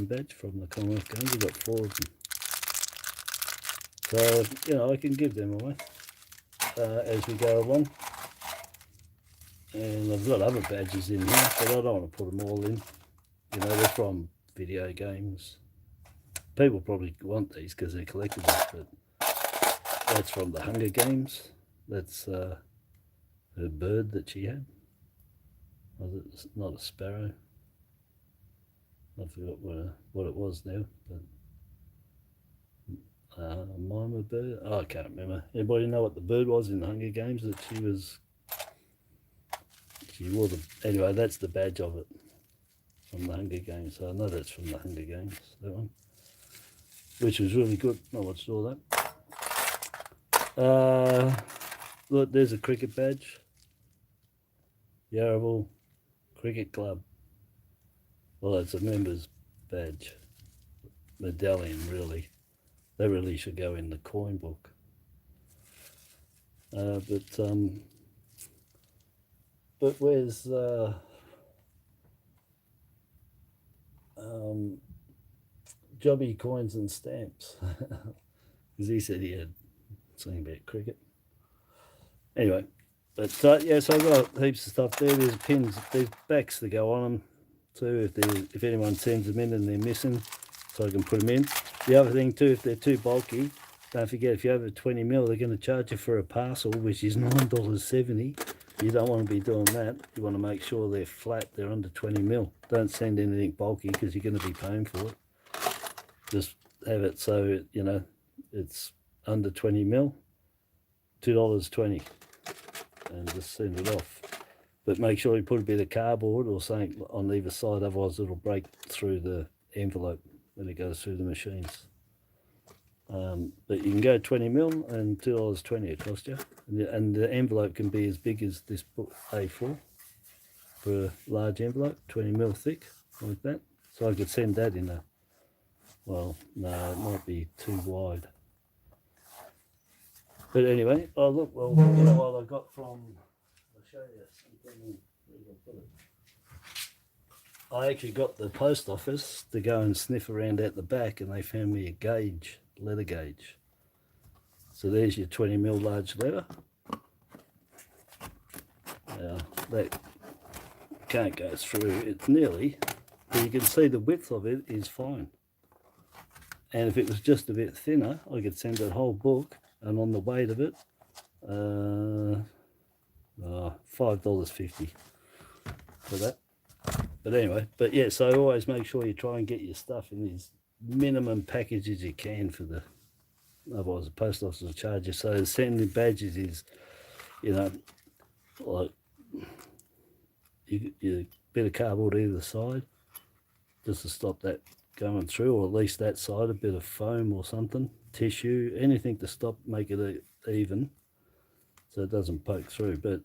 badge from the Commonwealth Games. We've got 4 of them. So, you know, I can give them away as we go along. And I've got other badges in here, but I don't want to put them all in. You know, they're from video games. People probably want these because they're collectibles, but that's from the Hunger Games. That's her bird that she had. Was it not a sparrow? I forgot what it was now, but a mima bird. Oh, I can't remember. Anybody know what the bird was in the Hunger Games that she was? She wore the. Anyway, that's the badge of it from the Hunger Games. So I know that's from the Hunger Games. That one, which was really good. I watched all that. Look, there's a cricket badge. Yarraville Cricket Club. Well, it's a member's badge. Medallion, really. They really should go in the coin book. But where's Jobby Coins and Stamps? Because he said he had something about cricket. Anyway, but yeah, so I've got heaps of stuff there. There's pins, there's backs that go on them too, if anyone sends them in and they're missing, so I can put them in. The other thing too, if they're too bulky, don't forget, if you're over 20 mil, they're going to charge you for a parcel, which is $9.70. You don't want to be doing that. You want to make sure they're flat, they're under 20 mil. Don't send anything bulky because you're going to be paying for it. Just have it so, you know, it's under 20 mil, $2.20, and just send it off. But make sure you put a bit of cardboard or something on either side, otherwise it'll break through the envelope when it goes through the machines. But you can go 20 mil and $2.20 it cost you. And the envelope can be as big as this book A4 for a large envelope, 20 mil thick, like that. So I could send that in a, well, no, it might be too wide. But anyway, oh look, well, you know what I got from, I'll show you something. I actually got the post office to go and sniff around at the back, and they found me a gauge, letter gauge. So there's your 20 mil large letter. Now that can't go through, it's nearly, but you can see the width of it is fine. And if it was just a bit thinner, I could send that whole book, and on the weight of it, $5.50 for that. But anyway, but yeah, so always make sure you try and get your stuff in these minimum packages you can for the, otherwise the post office will charge you. So sending badges is, you know, like you bit of cardboard either side just to stop that going through, or at least that side, a bit of foam or something, tissue, anything to stop, make it even so it doesn't poke through. But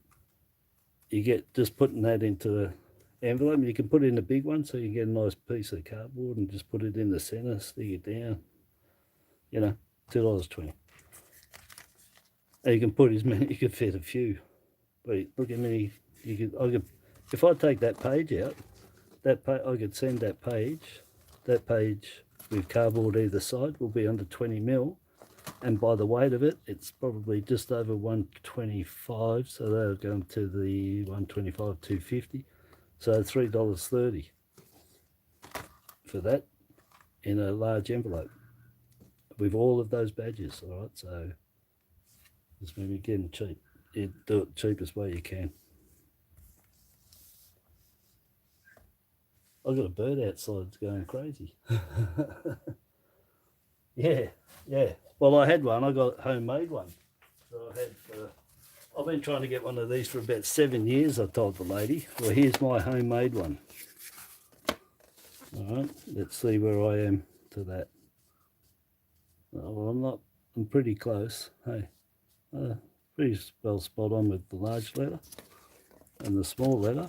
you get just putting that into a envelope, and you can put it in a big one, so you get a nice piece of cardboard and just put it in the center, stick it down, you know, $2.20. And you can put as many, you can fit a few, but look how many you could, if I take that page out, I could send that page with cardboard either side will be under 20 mil, and by the weight of it, it's probably just over 125, so they're going to the 125, 250, so $3.30 for that in a large envelope with all of those badges. All right, so it's maybe getting cheap. You do it the cheapest way you can. I've got a bird outside that's going crazy. Yeah. Well, I had one. I got a homemade one. So I've been trying to get one of these for about 7 years, I told the lady. Well, here's my homemade one. All right, let's see where I am to that. Oh, well, I'm pretty close. Hey, pretty well spot on with the large letter and the small letter.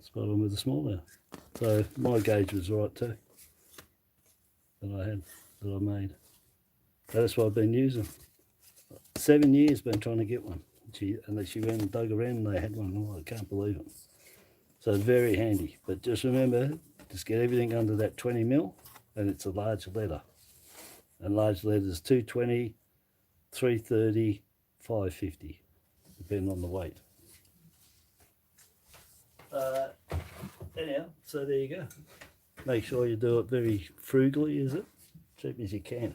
Spot on with the small letter. So my gauge was right too, that I made. That's what I've been using. 7 years been trying to get one. She went and dug around and they had one. Oh, I can't believe it. So it's very handy. But just remember, just get everything under that 20 mil, and it's a large letter. And large letters 220, 330, 550, depending on the weight. Anyhow, so there you go. Make sure you do it very frugally, is it? Cheap as you can.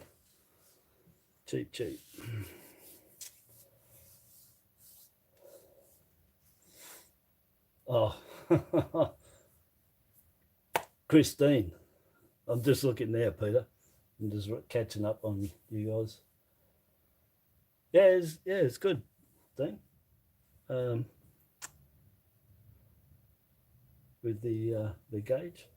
Cheap. Oh, Christine. I'm just looking there, Peter. I'm just catching up on you guys. Yeah, it's good thing. With the gauge.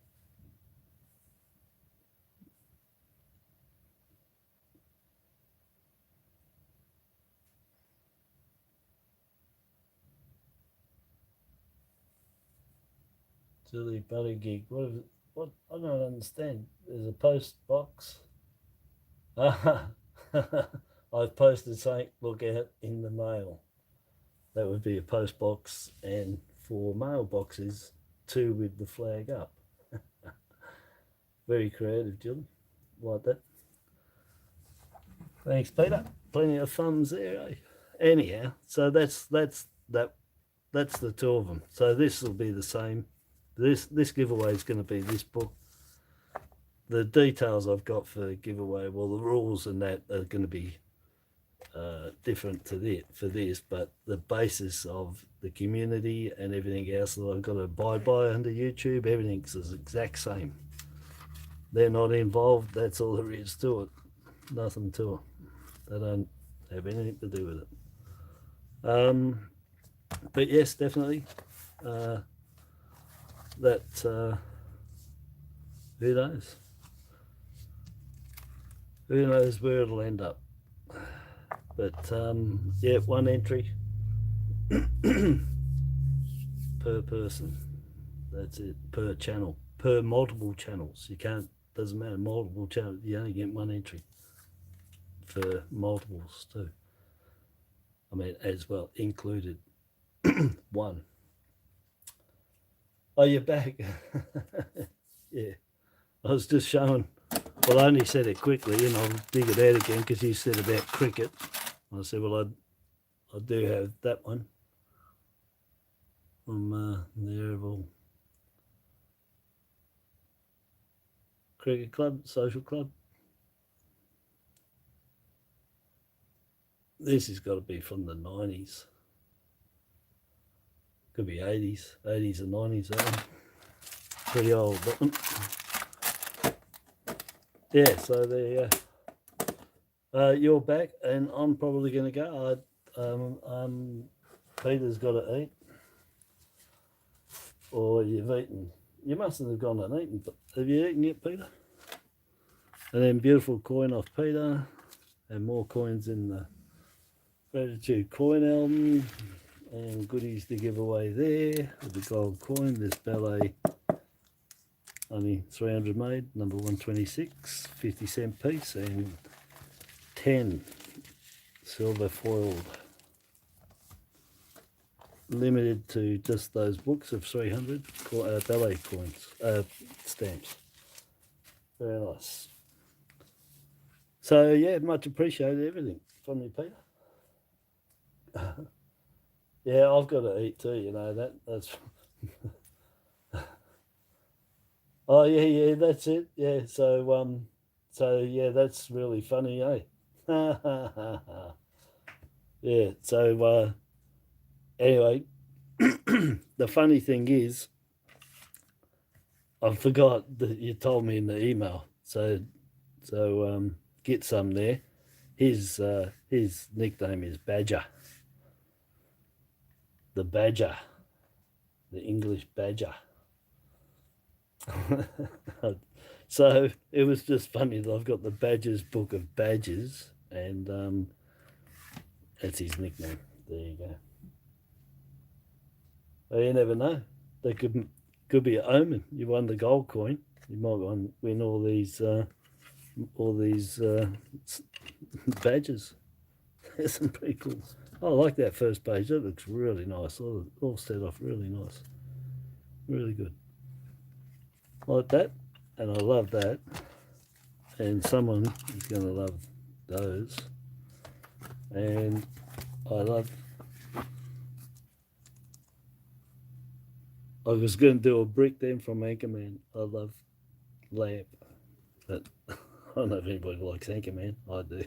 Silly buddy gig. What? I don't understand. There's a post box. I've posted something, look out in the mail. That would be a post box, and for mailboxes, 2 with the flag up. Very creative, Jill. Like that. Thanks, Peter. Plenty of thumbs there, eh? Anyhow, so that's the 2 of them. So this will be the same. This giveaway is going to be this book. The details I've got for the giveaway, well, the rules and that are going to be different for this, but the basis of the community and everything else that I've got to abide by under YouTube, everything's the exact same. They're not involved. That's all there is to it. Nothing to it. They don't have anything to do with it. But yes, definitely. Who knows? Who knows where it'll end up? But yeah, 1 entry per person. That's it, per channel, per multiple channels. You can't, doesn't matter, multiple channels, you only get 1 entry for multiples too. I mean, as well, included 1. Oh, you're back. Yeah, I was just showing, well, I only said it quickly, and I'll dig it out again because you said about cricket. I said, well, I do have that one from the Yeovil Cricket Club, Social Club. This has got to be from the 90s. Could be 80s or 90s. Pretty old, that one. Yeah, so there you go. You're back, and I'm probably going to go. Peter's got to eat, or you've eaten. You mustn't have gone and eaten. Have you eaten yet, Peter? And then beautiful coin off Peter, and more coins in the Gratitude coin album, and goodies to give away there with the gold coin. This ballet, only 300 made, number 126, 50-cent piece, and 10 silver foiled. limited to just those books of 300 ballet coins, stamps. Very nice. So yeah, much appreciated everything from you, Peter. Yeah, I've got to eat too. You know that's. Oh yeah, that's it. Yeah, so yeah, that's really funny, eh? Yeah. So anyway, the funny thing is, I forgot that you told me in the email. So get some there. His nickname is Badger, the Badger, the English Badger. So it was just funny that I've got the Badgers book of badges, and that's his nickname. There you go. Well, you never know. They could be an omen. You won the gold coin. You might win all these badges. There's some pretty cool. I like that first page. That looks really nice. All set off really nice. Really good. Like that, and I love that. And someone is going to love those. And I love. I was going to do a brick then from Anchorman. I love lamp, but I don't know if anybody likes Anchorman. I do.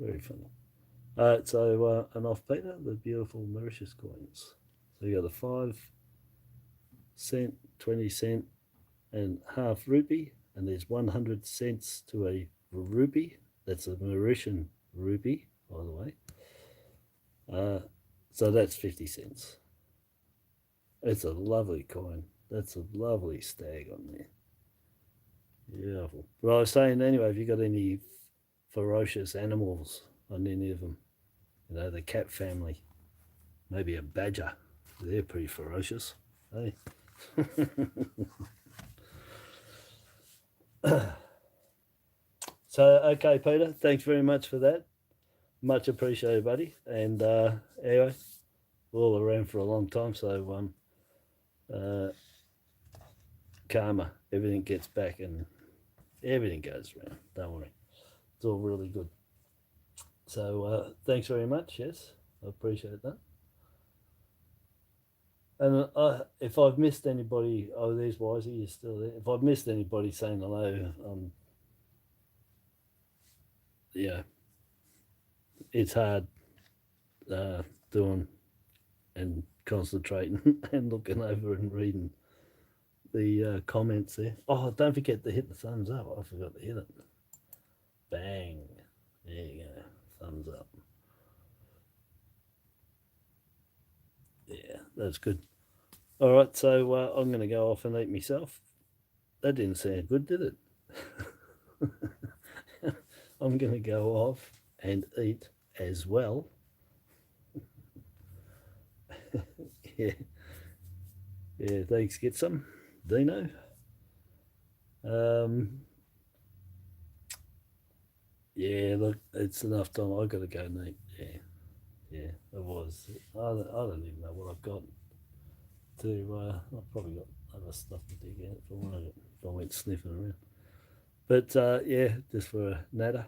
Very funny. All right, so and off Peter, the beautiful Mauritius coins. So you got a 5 cent, 20 cent, and half rupee, and there's 100 cents to a rupee. That's a Mauritian rupee, by the way. So that's 50 cents. It's a lovely coin. That's a lovely stag on there. Beautiful. But I was saying anyway, have you got any ferocious animals on any of them? You know, the cat family. Maybe a badger. They're pretty ferocious. Hey. So, okay, Peter, thanks very much for that. Much appreciated, buddy. And anyway, we're all around for a long time, so karma, everything gets back and everything goes around. Don't worry. It's all really good. So thanks very much. Yes, I appreciate that. And if I've missed anybody, oh, there's Wisey, you're still there. If I've missed anybody saying hello, yeah, it's hard doing and concentrating and looking over and reading the comments there. Oh, don't forget to hit the thumbs up. I forgot to hit it. Bang. There you go. Thumbs up. Yeah, that's good. All right, so I'm going to go off and eat myself. That didn't sound good, did it? I'm going to go off and eat as well. Yeah. Yeah, thanks. Get some, Dino. Yeah, look, it's enough time. I've got to go and eat. Yeah, it was. I don't even know what I've got to. I've probably got other stuff to dig out if I went sniffing around. But yeah, just for a natter.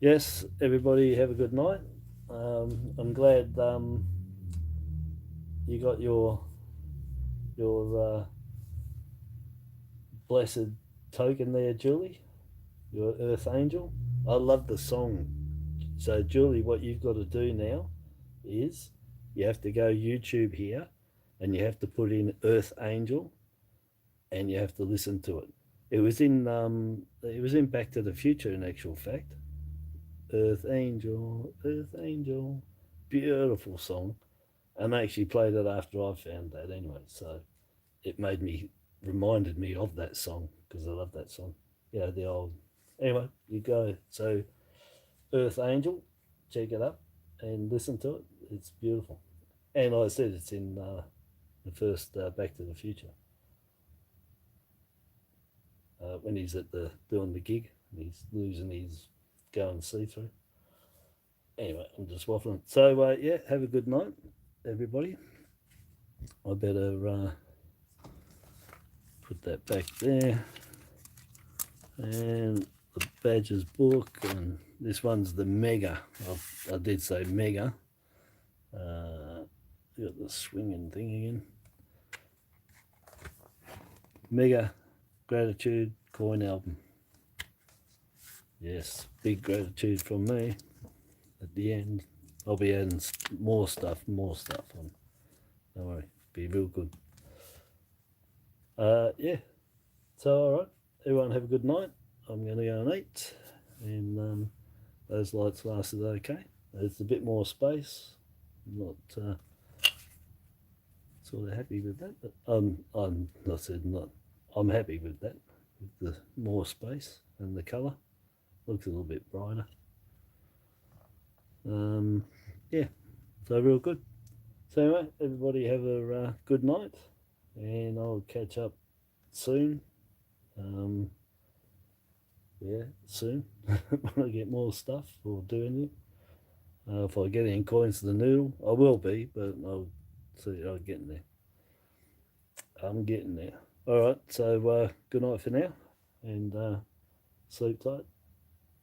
Yes, everybody have a good night. I'm glad you got your blessed token there, Julie, your Earth Angel. I love the song. So, Julie, what you've got to do now is you have to go YouTube here and you have to put in Earth Angel and you have to listen to it. It was in Back to the Future, in actual fact. Earth Angel, Earth Angel, beautiful song. And they actually played it after I found that anyway. So it reminded me of that song because I love that song. You know, the old. Anyway, you go. So Earth Angel, check it up and listen to it. It's beautiful. And like I said, it's in the first Back to the Future. When he's doing the gig, and he's losing his going see through. Anyway, I'm just waffling. So yeah, have a good night, everybody. I better put that back there. And the Badger's book, and this one's the Mega. I did say Mega. Got the swinging thing again. Mega Gratitude Coin Album. Yes, big gratitude from me. At the end, I'll be adding more stuff on. Don't worry, be real good. Yeah. So all right, everyone have a good night. I'm gonna go and eat, and those lights lasted okay. There's a bit more space. I'm not sort of happy with that, but I'm happy with that. With the more space and the colour, looks a little bit brighter. Yeah, so real good. So anyway, everybody have a good night, and I'll catch up soon. Yeah, soon when I get more stuff or do anything. If I get any coins to the noodle, I will be, but I'll see. I'm getting there. I'm getting there. All right, so good night for now, and sleep tight.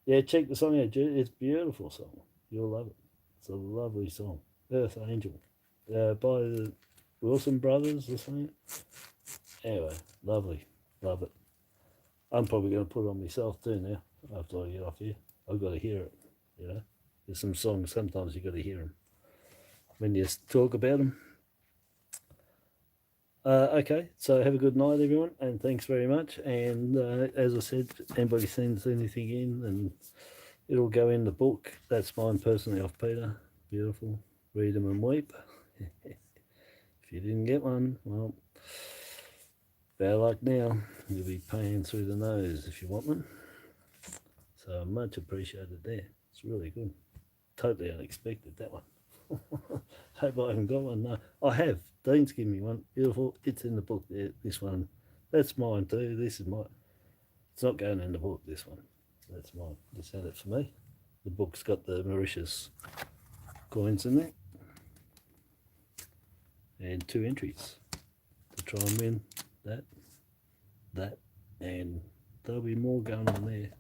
Yeah, check the song out, Jude. It's a beautiful song. You'll love it. It's a lovely song. Earth Angel, by the Wilson Brothers or something. Anyway, lovely. Love it. I'm probably going to put it on myself too now after I get off here. I've got to hear it, you know. There's some songs, sometimes you've got to hear them when you talk about them. Okay, so have a good night, everyone, and thanks very much. And as I said, if anybody sends anything in, and it'll go in the book. That's mine personally off Peter. Beautiful. Read them and weep. If you didn't get one, well, bad luck now. You'll be paying through the nose if you want one. So much appreciated there. It's really good. Totally unexpected, that one. Hope I haven't got one. No, I have. Dean's given me one. Beautiful. It's in the book there. This one. That's mine too. This is mine. It's not going in the book, this one. That's mine. Just had it for me. The book's got the Mauritius coins in there. And 2 entries to try and win that, and there'll be more going on there.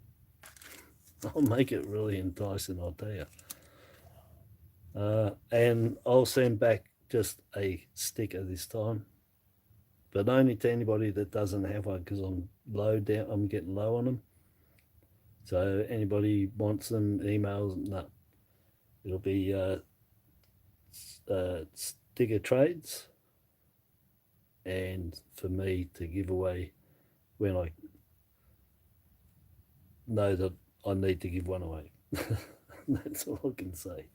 I'll make it really enticing, I'll tell you. And I'll send back just a sticker this time, but only to anybody that doesn't have one, because I'm getting low on them. So anybody wants them, emails, no. It'll be sticker trades, and for me to give away when I know that I need to give one away. That's all I can say.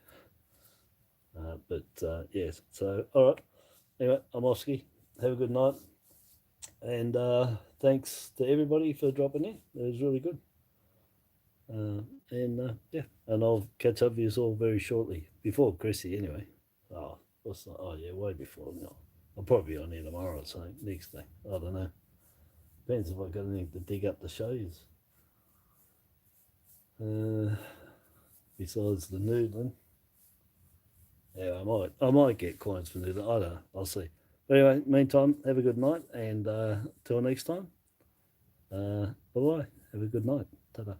Yes, so all right. Anyway, I'm Oski. Have a good night, and thanks to everybody for dropping in. It was really good. Yeah, and I'll catch up with you all very shortly, before Chrissy anyway. Oh, what's that? Oh yeah, way before. No, I'll probably be on here tomorrow or something, next day. I don't know. Depends if I got anything to dig up to show you. Besides the noodling. Yeah, I might get coins for noodling. I don't know. I'll see. But anyway, meantime, have a good night, and till next time. Bye bye. Have a good night. Ta-da.